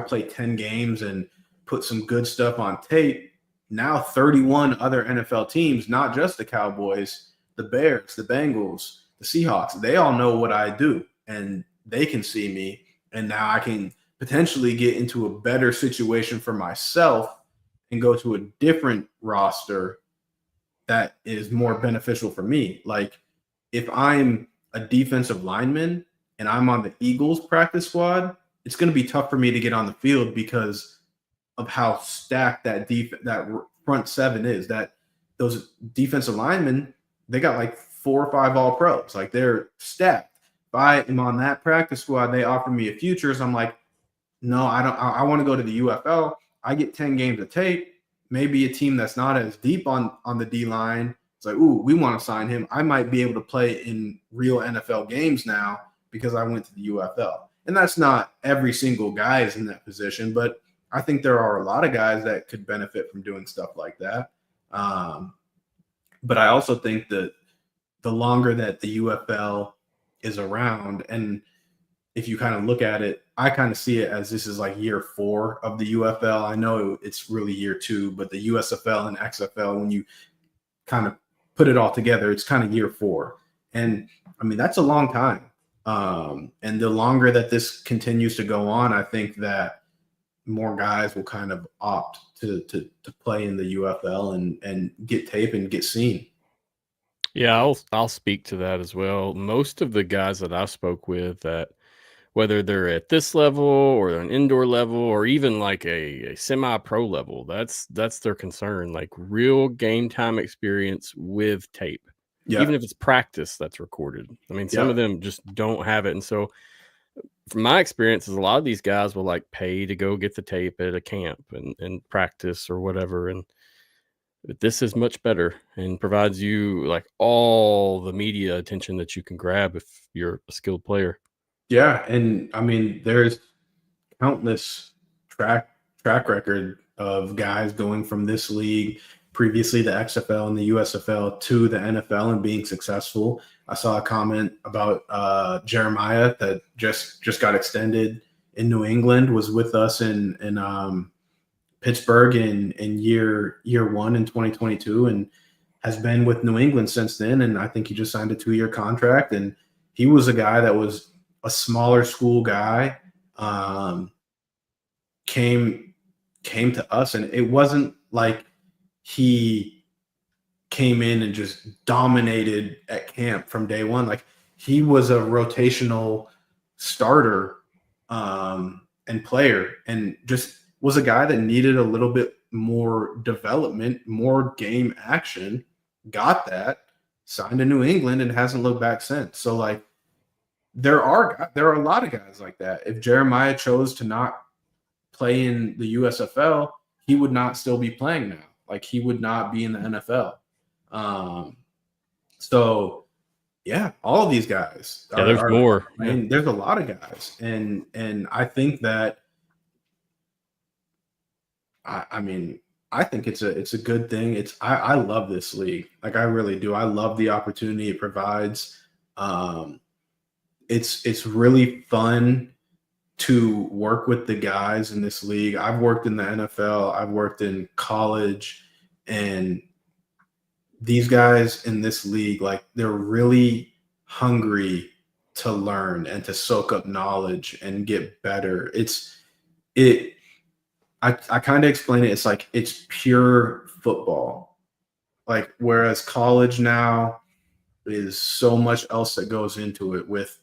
S2: play 10 games and put some good stuff on tape, now 31 other NFL teams, not just the Cowboys, the Bears, the Bengals, the Seahawks, they all know what I do and they can see me. And now I can potentially get into a better situation for myself and go to a different roster that is more beneficial for me. Like if I'm a defensive lineman and I'm on the Eagles practice squad, it's going to be tough for me to get on the field because of how stacked that front 7 is. That those defensive linemen, they got like 4 or 5 all pros. Like they're stacked. If I am on that practice squad, they offer me a futures. I'm like, no, I don't. I want to go to the UFL. I get 10 games of tape. Maybe a team that's not as deep on the D line. It's like, ooh, we want to sign him. I might be able to play in real NFL games now because I went to the UFL. And that's not every single guy is in that position, but I think there are a lot of guys that could benefit from doing stuff like that. But I also think that the longer that the UFL is around, and if you kind of look at it, I kind of see it as this is like year 4 of the UFL. I know it's really year 2, but the USFL and XFL, when you kind of put it all together, it's kind of year 4. And I mean, that's a long time. And the longer that this continues to go on, I think that more guys will kind of opt to play in the UFL and get tape and get seen.
S1: Yeah, I'll speak to that as well. Most of the guys that I spoke with, that whether they're at this level or an indoor level or even like a semi-pro level, that's their concern, like real game time experience with tape. Even if it's practice that's recorded. I mean, some of them just don't have it. And so from my experience, is a lot of these guys will like pay to go get the tape at a camp and practice or whatever. And this is much better and provides you like all the media attention that you can grab if you're a skilled player.
S2: Yeah, and I mean, there's countless track record of guys going from this league, previously the XFL and the USFL, to the NFL and being successful. I saw a comment about Jeremiah that just got extended in New England, was with us in Pittsburgh in year 1 in 2022, and has been with New England since then. And I think he just signed a 2-year contract. And he was a guy that was a smaller school guy, came to us, and it wasn't like he came in and just dominated at camp from day one. Like, he was a rotational starter and player, and just was a guy that needed a little bit more development, more game action, got that, signed to New England, and hasn't looked back since. So like, there are a lot of guys like that. If Jeremiah chose to not play in the USFL, he would not still be playing now. Like, he would not be in the NFL. So yeah, all of these guys.
S1: There's more.
S2: I mean, there's a lot of guys, and I think that. I mean, I think it's a good thing. I love this league. Like, I really do. I love the opportunity it provides. It's really fun to work with the guys in this league. I've worked in the NFL, I've worked in college, and these guys in this league, like, they're really hungry to learn and to soak up knowledge and get better. I kind of explain it. It's like, it's pure football. Like, whereas college now is so much else that goes into it with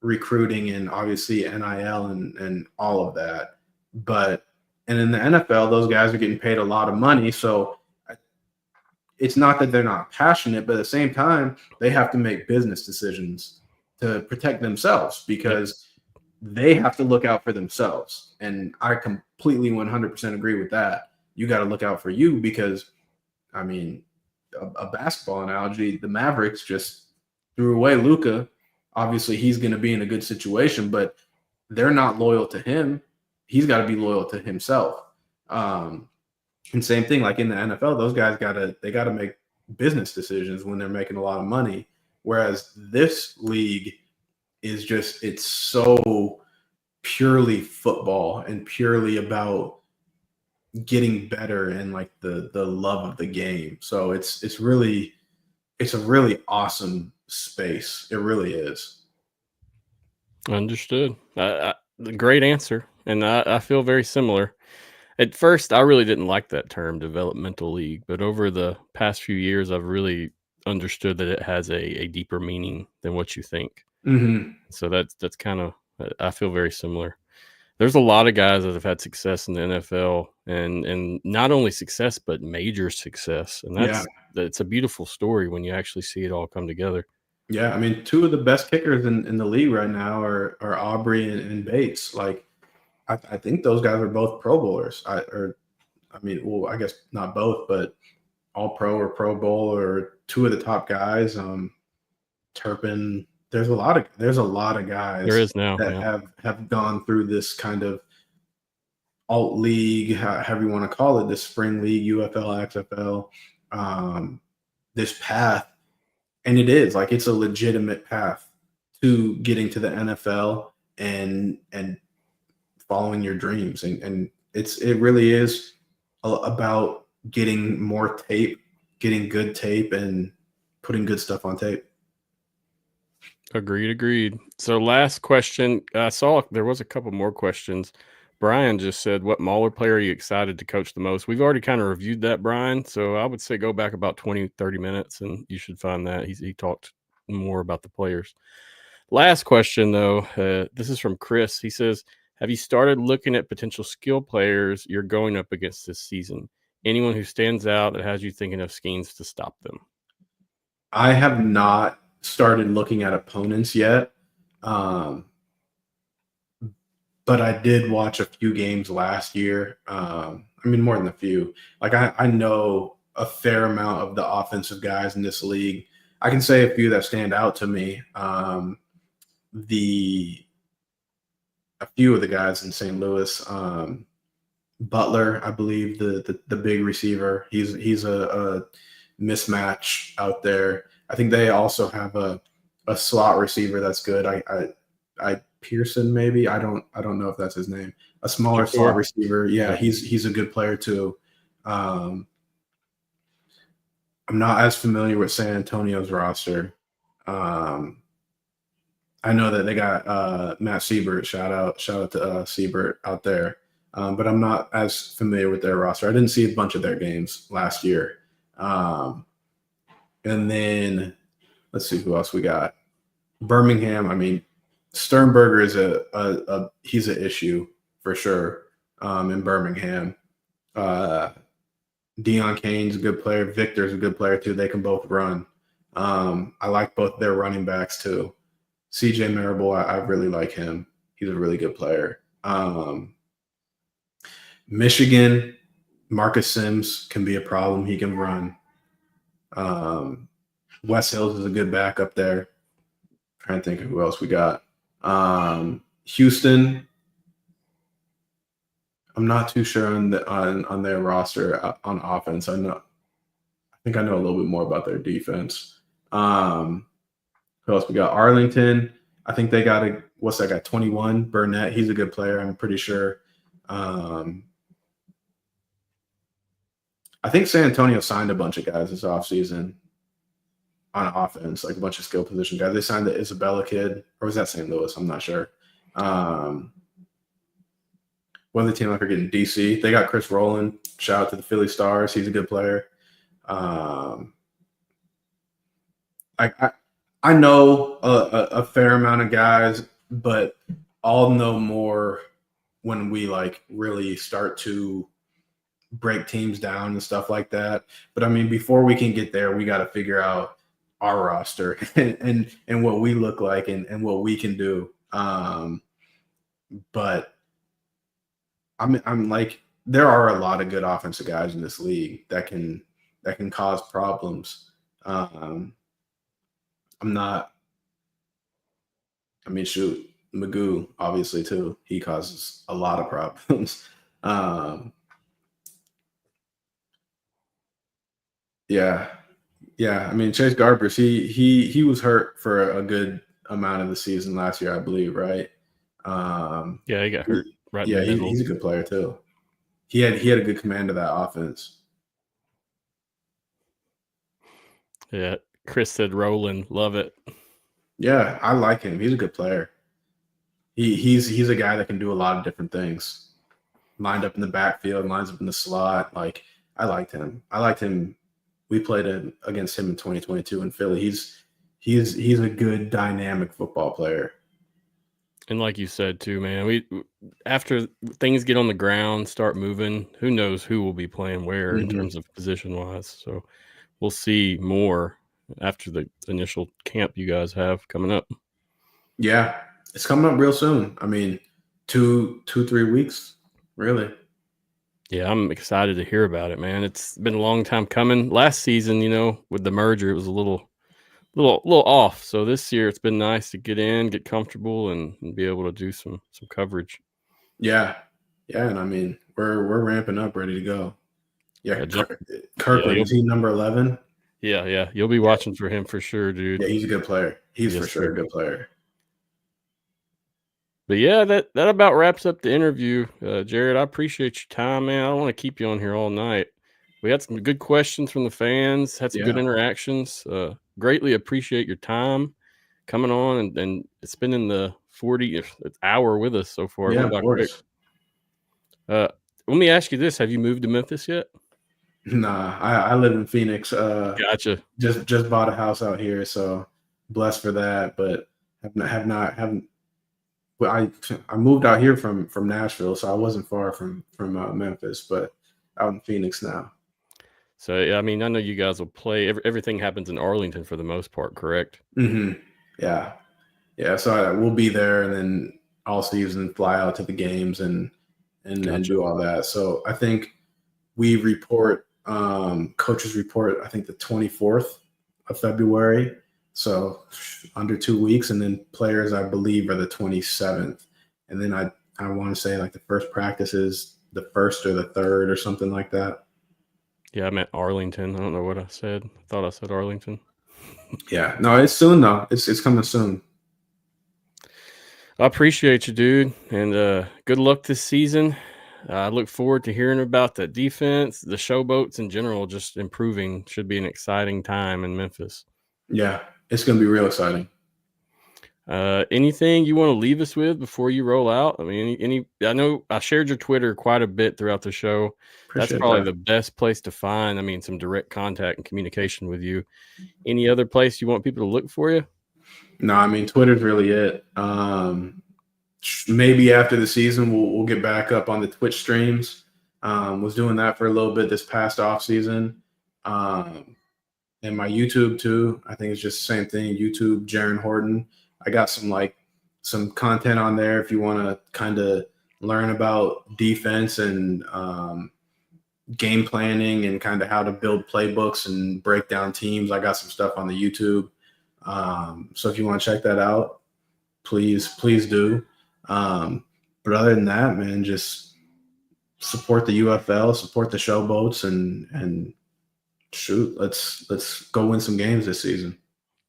S2: recruiting and obviously NIL and all of that. And in the NFL, those guys are getting paid a lot of money. So it's not that they're not passionate, but at the same time, they have to make business decisions to protect themselves, because they have to look out for themselves. And I completely 100% agree with that. You got to look out for you, because, I mean, a basketball analogy, the Mavericks just threw away Luka. Obviously, he's going to be in a good situation, but they're not loyal to him. He's got to be loyal to himself. And same thing, like in the NFL, those guys got to make business decisions when they're making a lot of money. Whereas this league is just, it's so purely football and purely about getting better and like the love of the game. So it's a really awesome space. It really is.
S1: Understood. Great answer. And I feel very similar. At first, I really didn't like that term, developmental league, but over the past few years, I've really understood that it has a deeper meaning than what you think.
S2: Mm-hmm.
S1: So that's kind of, I feel very similar. There's a lot of guys that have had success in the NFL, and not only success, but major success. And that's a beautiful story when you actually see it all come together.
S2: Yeah, I mean, 2 of the best kickers in the league right now are Aubrey and Bates. Like, I think those guys are both Pro Bowlers. I guess not both, but All Pro or Pro Bowl, or 2 of the top guys. Turpin. There's a lot of guys.
S1: There is now
S2: that have gone through this kind of alt league, however you want to call it, this spring league, UFL, XFL, this path. And it is like, it's a legitimate path to getting to the NFL and following your dreams. And it really is about getting more tape, getting good tape, and putting good stuff on tape.
S1: Agreed. So last question. I saw there was a couple more questions. Brian just said, what Mauler player are you excited to coach the most? We've already kind of reviewed that, Brian. So I would say go back about 20, 30 minutes and you should find that. He talked more about the players. Last question, though. This is from Chris. He says, have you started looking at potential skill players you're going up against this season? Anyone who stands out that has you thinking of schemes to stop them?
S2: I have not started looking at opponents yet. But I did watch a few games last year. I mean, more than a few. Like I know a fair amount of the offensive guys in this league. I can say a few that stand out to me. A few of the guys in St. Louis. Butler, I believe, the big receiver. He's a mismatch out there. I think they also have a slot receiver that's good. I Pearson, maybe. I don't know if that's his name. A smaller slot receiver. Yeah, he's a good player too. I'm not as familiar with San Antonio's roster. I know that they got Matt Siebert. Shout out to Siebert out there. But I'm not as familiar with their roster. I didn't see a bunch of their games last year. And then let's see who else we got. Birmingham. I mean, Sternberger is he's an issue for sure in Birmingham. Deion Kane's a good player. Victor's a good player too. They can both run. I like both their running backs too. CJ Marable, I really like him. He's a really good player. Michigan, Marcus Sims can be a problem. He can run. Wes Hills is a good back up there. Trying to think of who else we got. Houston, I'm not too sure on their roster on offense. I think I know a little bit more about their defense. Who else we got? Arlington. I think they got what's that guy? 21 Burnett. He's a good player. I'm pretty sure. I think San Antonio signed a bunch of guys this offseason on offense, like a bunch of skill position guys. They signed the Isabella kid, or was that St. Louis? I'm not sure. One of the team I forget in DC. They got Chris Rowland. Shout out to the Philly Stars. He's a good player. I know a fair amount of guys, but I'll know more when we like really start to break teams down and stuff like that. But I mean, before we can get there, we got to figure out our roster and what we look like and what we can do. But I'm like, there are a lot of good offensive guys in this league that can cause problems. Shoot, Magoo, obviously too. He causes a lot of problems. Yeah. I mean, Chase Garbers, he was hurt for a good amount of the season last year, I believe, right?
S1: Yeah, he got hurt. Right.
S2: Yeah, he's a good player too. He had a good command of that offense.
S1: Yeah, Chris said Roland, love it.
S2: Yeah, I like him. He's a good player. He's a guy that can do a lot of different things. Lined up in the backfield, lines up in the slot. Like, I liked him. We played against him in 2022 in Philly. He's a good dynamic football player.
S1: And like you said too, man, we after things get on the ground, start moving, who knows who will be playing where in terms of position wise. So we'll see more after the initial camp you guys have coming up.
S2: Yeah, it's coming up real soon. I mean, 2-3 weeks, really.
S1: Yeah, I'm excited to hear about it, man. It's been a long time coming. Last season, with the merger, it was a little off. So this year, it's been nice to get in, get comfortable, and be able to do some coverage.
S2: Yeah, and I mean, we're ramping up, ready to go. Yeah, Kirkland, is he number 11?
S1: Yeah, you'll be watching for him for sure, dude.
S2: Yeah, he's a good player. He's for sure a good player.
S1: But yeah, that about wraps up the interview. Jared, I appreciate your time, man. I don't want to keep you on here all night. We had some good questions from the fans, had some good
S2: Yeah.
S1: interactions. Greatly appreciate your time coming on and spending the 40 hour with us so far. It
S2: Yeah,
S1: went
S2: of
S1: by quick.
S2: course.
S1: Let me ask you this. Have you moved to Memphis yet?
S2: Nah, I live in Phoenix.
S1: Gotcha.
S2: Just bought a house out here, so blessed for that. But haven't. Well, I moved out here from Nashville, so I wasn't far from Memphis, but out in Phoenix now.
S1: So, yeah, I mean, I know you guys will play. Everything happens in Arlington for the most part, correct?
S2: Mm-hmm. Yeah, yeah. So we'll be there, and then all season fly out to the games and
S1: Gotcha.
S2: do all that. So I think we report coaches report. I think the 24th of February. So under 2 weeks, and then players I believe are the 27th, and then I want to say like the first practice is the 1st or the 3rd or something like that.
S1: Yeah, I meant Arlington. I don't know what I said. I thought I said Arlington.
S2: Yeah, no, it's soon though. It's coming soon.
S1: I appreciate you, dude, and good luck this season. I look forward to hearing about the defense, the Showboats in general, just improving. Should be an exciting time in Memphis.
S2: Yeah, it's going to be real exciting.
S1: Anything you want to leave us with before you roll out? I mean, I know I shared your Twitter quite a bit throughout the show.
S2: Appreciate
S1: That's probably
S2: that.
S1: the best place to find, I mean, some direct contact and communication with you. Any other place you want people to look for you?
S2: No, I mean, Twitter's really it. Maybe after the season, we'll get back up on the Twitch streams. Was doing that for a little bit this past off season. And my YouTube too. I think it's just the same thing. YouTube, Jarren Horton. I got some content on there if you want to kind of learn about defense and game planning and kind of how to build playbooks and break down teams. I got some stuff on the YouTube. So if you want to check that out, please do. But other than that, man, just support the UFL, support the Showboats, and shoot, let's go win some games this season.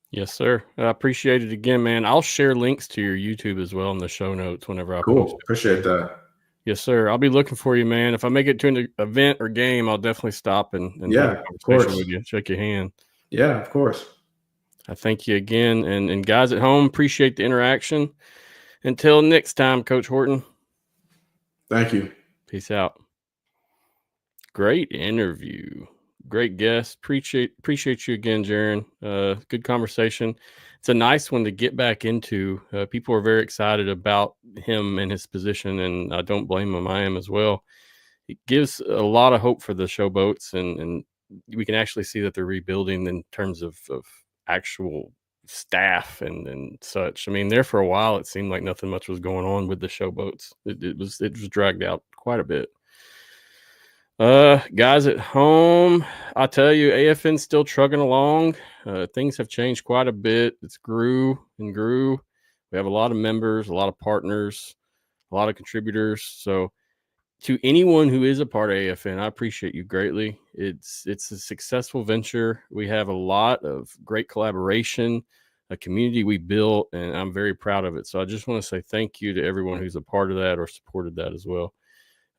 S1: Yes, sir. I appreciate it again, man. I'll share links to your YouTube as well in the show notes whenever I post it.
S2: Appreciate that.
S1: Yes, sir. I'll be looking for you, man. If I make it to an event or game, I'll definitely stop and have a conversation with you, shake your hand.
S2: Yeah, of course.
S1: I thank you again. And guys at home, appreciate the interaction. Until next time, Coach Horton.
S2: Thank you.
S1: Peace out. Great interview. Great guest. Appreciate you again, Jarren. Good conversation. It's a nice one to get back into. People are very excited about him and his position, and I don't blame him. I am as well. It gives a lot of hope for the Showboats, and we can actually see that they're rebuilding in terms of actual staff and such. I mean, there for a while, it seemed like nothing much was going on with the Showboats. It was dragged out quite a bit. Guys at home, I tell you, AFN's still trucking along. Things have changed quite a bit. It's grew and grew. We have a lot of members, a lot of partners, a lot of contributors. So to anyone who is a part of AFN, I appreciate you greatly. It's a successful venture. We have a lot of great collaboration, a community we built, and I'm very proud of it. So I just want to say thank you to everyone who's a part of that or supported that as well.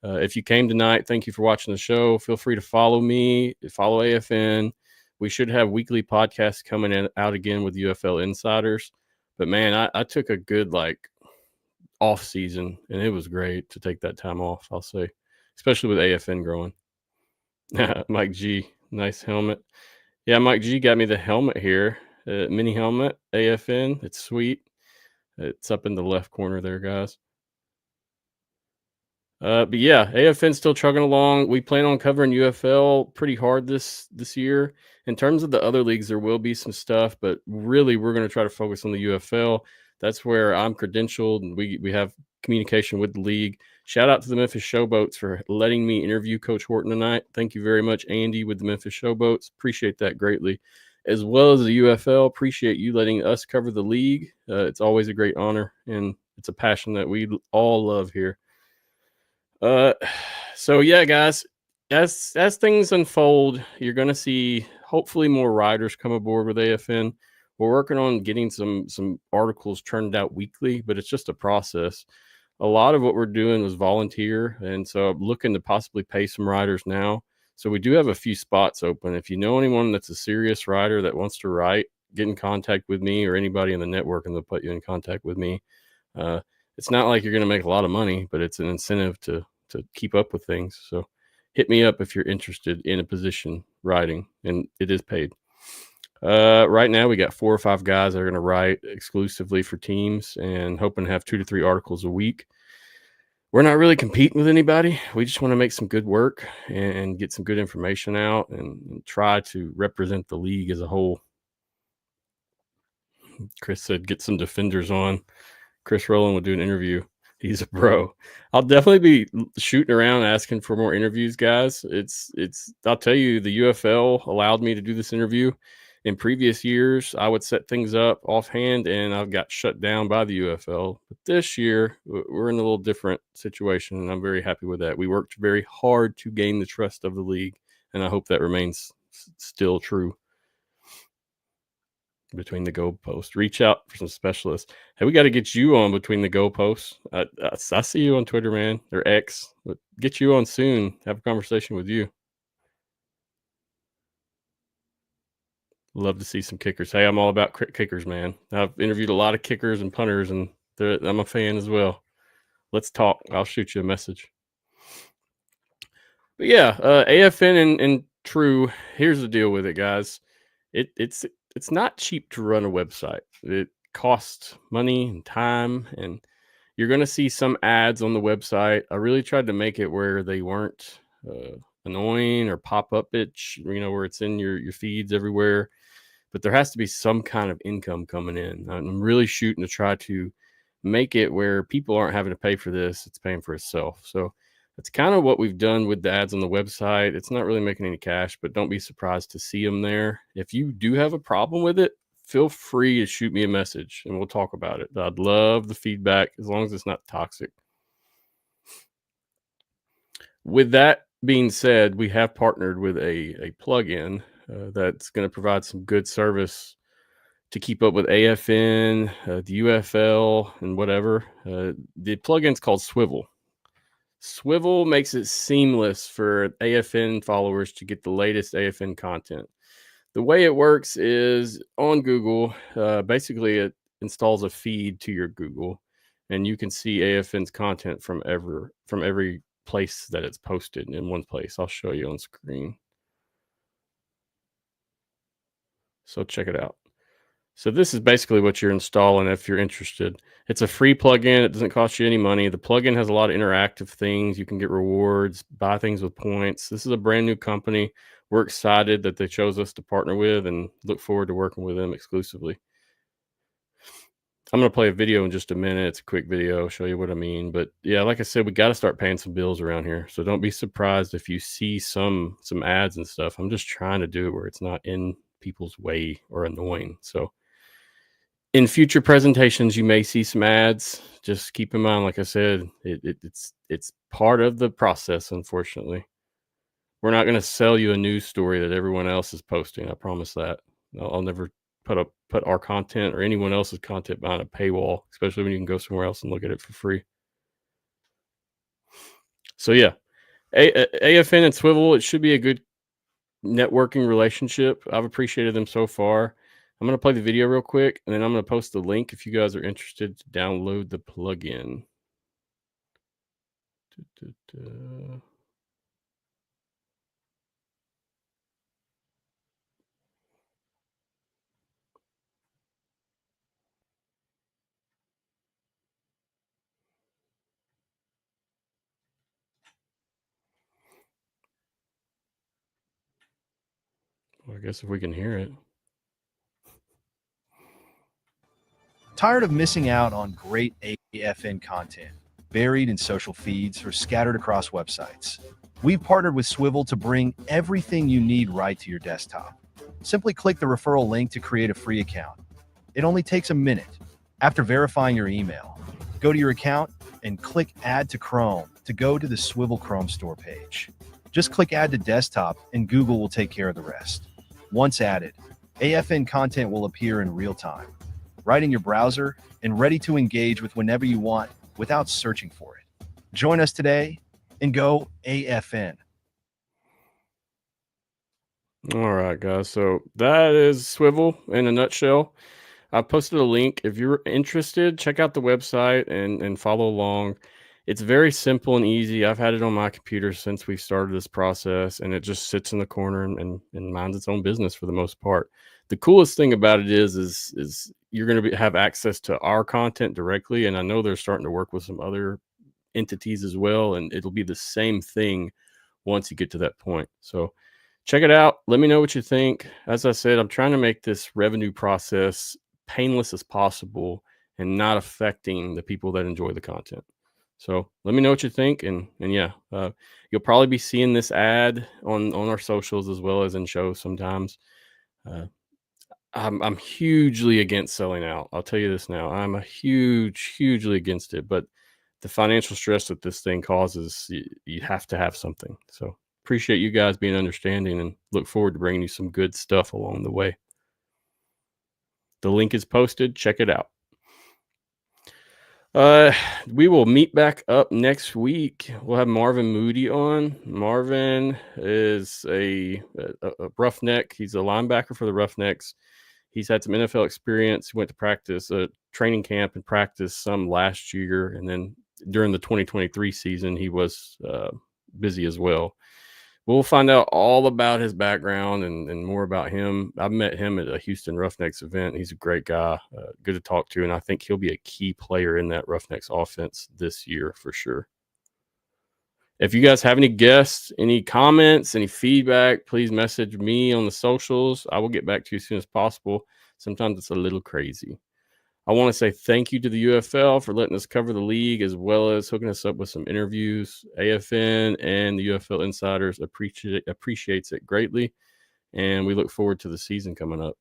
S1: If you came tonight, thank you for watching the show. Feel free to follow me, follow AFN. We should have weekly podcasts coming out again with UFL Insiders. But man, I took a good off season, and it was great to take that time off, I'll say, especially with AFN growing. Mike G, nice helmet. Yeah, Mike G got me the helmet here, mini helmet, AFN. It's sweet. It's up in the left corner there, guys. But yeah, AFN's still chugging along. We plan on covering UFL pretty hard this year. In terms of the other leagues, there will be some stuff, but really we're going to try to focus on the UFL. That's where I'm credentialed, and we have communication with the league. Shout out to the Memphis Showboats for letting me interview Coach Horton tonight. Thank you very much, Andy, with the Memphis Showboats. Appreciate that greatly. As well as the UFL, appreciate you letting us cover the league. It's always a great honor, and it's a passion that we all love here. So yeah, guys, as things unfold, you're going to see hopefully more riders come aboard with AFN. we're working on getting some articles churned out weekly, but it's just a process. A lot of what we're doing was volunteer, and so I'm looking to possibly pay some writers now. So we do have a few spots open. If you know anyone that's a serious writer that wants to write, get in contact with me or anybody in the network, and they'll put you in contact with me. It's not like you're going to make a lot of money, but it's an incentive to keep up with things. So hit me up if you're interested in a position writing, and it is paid. Right now we got 4 or 5 guys that are going to write exclusively for teams and hoping to have 2 to 3 articles a week. We're not really competing with anybody. We just want to make some good work and get some good information out and try to represent the league as a whole. Chris said, get some defenders on. Chris Rowland would do an interview. He's a bro. I'll definitely be shooting around asking for more interviews, guys. I'll tell you, the UFL allowed me to do this interview. In previous years, I would set things up offhand, and I've got shut down by the UFL. But this year, we're in a little different situation, and I'm very happy with that. We worked very hard to gain the trust of the league, and I hope that remains still true. Between the goalposts, reach out for some specialists. Hey, we got to get you on between the goalposts. I see you on Twitter, man, or X. But get you on soon. Have a conversation with you. Love to see some kickers. Hey, I'm all about kickers, man. I've interviewed a lot of kickers and punters, and I'm a fan as well. Let's talk. I'll shoot you a message. But yeah, AFN and True. Here's the deal with it, guys. It's not cheap to run a website. It costs money and time, and you're going to see some ads on the website. I really tried to make it where they weren't annoying or pop up itch, where it's in your feeds everywhere. But there has to be some kind of income coming in. I'm really shooting to try to make it where people aren't having to pay for this. It's paying for itself. So that's kind of what we've done with the ads on the website. It's not really making any cash, but don't be surprised to see them there. If you do have a problem with it, feel free to shoot me a message and we'll talk about it. I'd love the feedback as long as it's not toxic. With that being said, we have partnered with a plugin that's going to provide some good service to keep up with AFN, the UFL, and whatever. The plugin's called Swivel. Swivel makes it seamless for AFN followers to get the latest AFN content. The way it works is on Google, basically it installs a feed to your Google, and you can see AFN's content from every place that it's posted in one place. I'll show you on screen. So check it out. So this is basically what you're installing if you're interested. It's a free plugin. It doesn't cost you any money. The plugin has a lot of interactive things. You can get rewards, buy things with points. This is a brand new company. We're excited that they chose us to partner with and look forward to working with them exclusively. I'm going to play a video in just a minute. It's a quick video, show you what I mean. But yeah, like I said, we got to start paying some bills around here. So don't be surprised if you see some ads and stuff. I'm just trying to do it where it's not in people's way or annoying. So in future presentations, you may see some ads. Just keep in mind, like I said, it's part of the process, unfortunately. We're not going to sell you a news story that everyone else is posting. I promise that. I'll never put our content or anyone else's content behind a paywall, especially when you can go somewhere else and look at it for free. So yeah, AFN and Swivel, it should be a good networking relationship. I've appreciated them so far. I'm going to play the video real quick, and then I'm going to post the link if you guys are interested to download the plugin. Well, I guess if we can hear it.
S3: Tired of missing out on great AFN content, buried in social feeds or scattered across websites? We've partnered with Swivel to bring everything you need right to your desktop. Simply click the referral link to create a free account. It only takes a minute. After verifying your email, go to your account and click Add to Chrome to go to the Swivel Chrome store page. Just click Add to Desktop and Google will take care of the rest. Once added, AFN content will appear in real time, right in your browser and ready to engage with whenever you want without searching for it. Join us today and go AFN.
S1: All right, guys. So that is Swivel in a nutshell. I posted a link. If you're interested, check out the website and follow along. It's very simple and easy. I've had it on my computer since we started this process, and it just sits in the corner and minds its own business for the most part. The coolest thing about it is you're going to have access to our content directly, and I know they're starting to work with some other entities as well, and it'll be the same thing once you get to that point. So check it out. Let me know what you think. As I said, I'm trying to make this revenue process painless as possible and not affecting the people that enjoy the content. So let me know what you think. And yeah, you'll probably be seeing this ad on our socials as well as in shows sometimes. I'm hugely against selling out. I'll tell you this now. I'm hugely against it. But the financial stress that this thing causes, you have to have something. So appreciate you guys being understanding and look forward to bringing you some good stuff along the way. The link is posted. Check it out. We will meet back up next week. We'll have Marvin Moody on. Marvin is a Roughneck. He's a linebacker for the Roughnecks. He's had some NFL experience. He went to practice, training camp and practice some last year. And then during the 2023 season, he was busy as well. We'll find out all about his background and more about him. I've met him at a Houston Roughnecks event. He's a great guy, good to talk to, and I think he'll be a key player in that Roughnecks offense this year for sure. If you guys have any guests, any comments, any feedback, please message me on the socials. I will get back to you as soon as possible. Sometimes it's a little crazy. I want to say thank you to the UFL for letting us cover the league as well as hooking us up with some interviews. AFN and the UFL Insiders appreciates it greatly, and we look forward to the season coming up.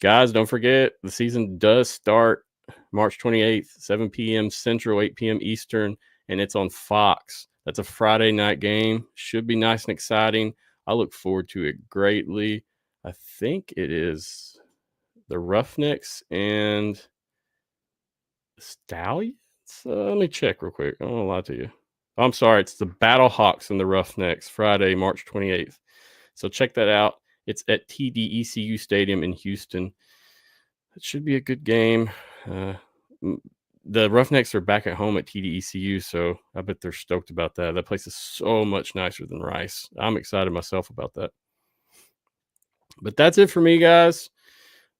S1: Guys, don't forget, the season does start March 28th, 7 p.m. Central, 8 p.m. Eastern, and it's on Fox. That's a Friday night game. Should be nice and exciting. I look forward to it greatly. I think it is the Roughnecks and the Stallions. Let me check real quick. I don't want to lie to you. I'm sorry. It's the Battlehawks and the Roughnecks, Friday, March 28th. So check that out. It's at TDECU Stadium in Houston. It should be a good game. The Roughnecks are back at home at TDECU, so I bet they're stoked about that. That place is so much nicer than Rice. I'm excited myself about that. But that's it for me, guys.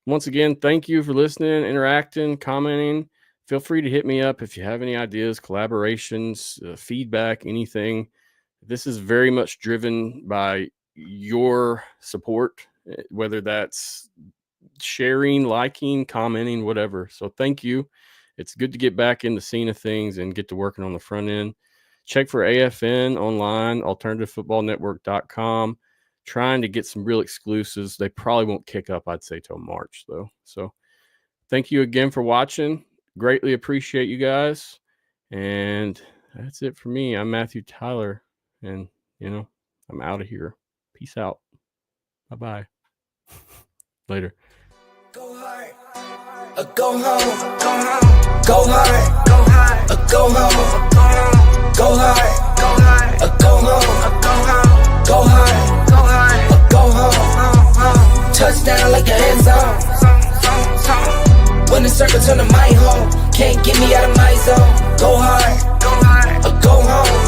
S1: Once again, thank you for listening, interacting, commenting. Feel free to hit me up if you have any ideas, collaborations, feedback, anything. This is very much driven by your support, whether that's sharing, liking, commenting, whatever. So thank you. It's good to get back in the scene of things and get to working on the front end. Check for AFN online, alternativefootballnetwork.com. Trying to get some real exclusives. They probably won't kick up, I'd say, till March, though. So thank you again for watching. Greatly appreciate you guys. And that's it for me. I'm Matthew Tyler, and, I'm out of here. Peace out. Bye-bye. Later.
S4: Go hard. Go home. Go hard. Go hard. Go home. Go hard. Go hard. Go home. Go hard. Go home. Touchdown like an end zone. When the circle turn to my home, can't get me out of my zone. Go hard. Go home.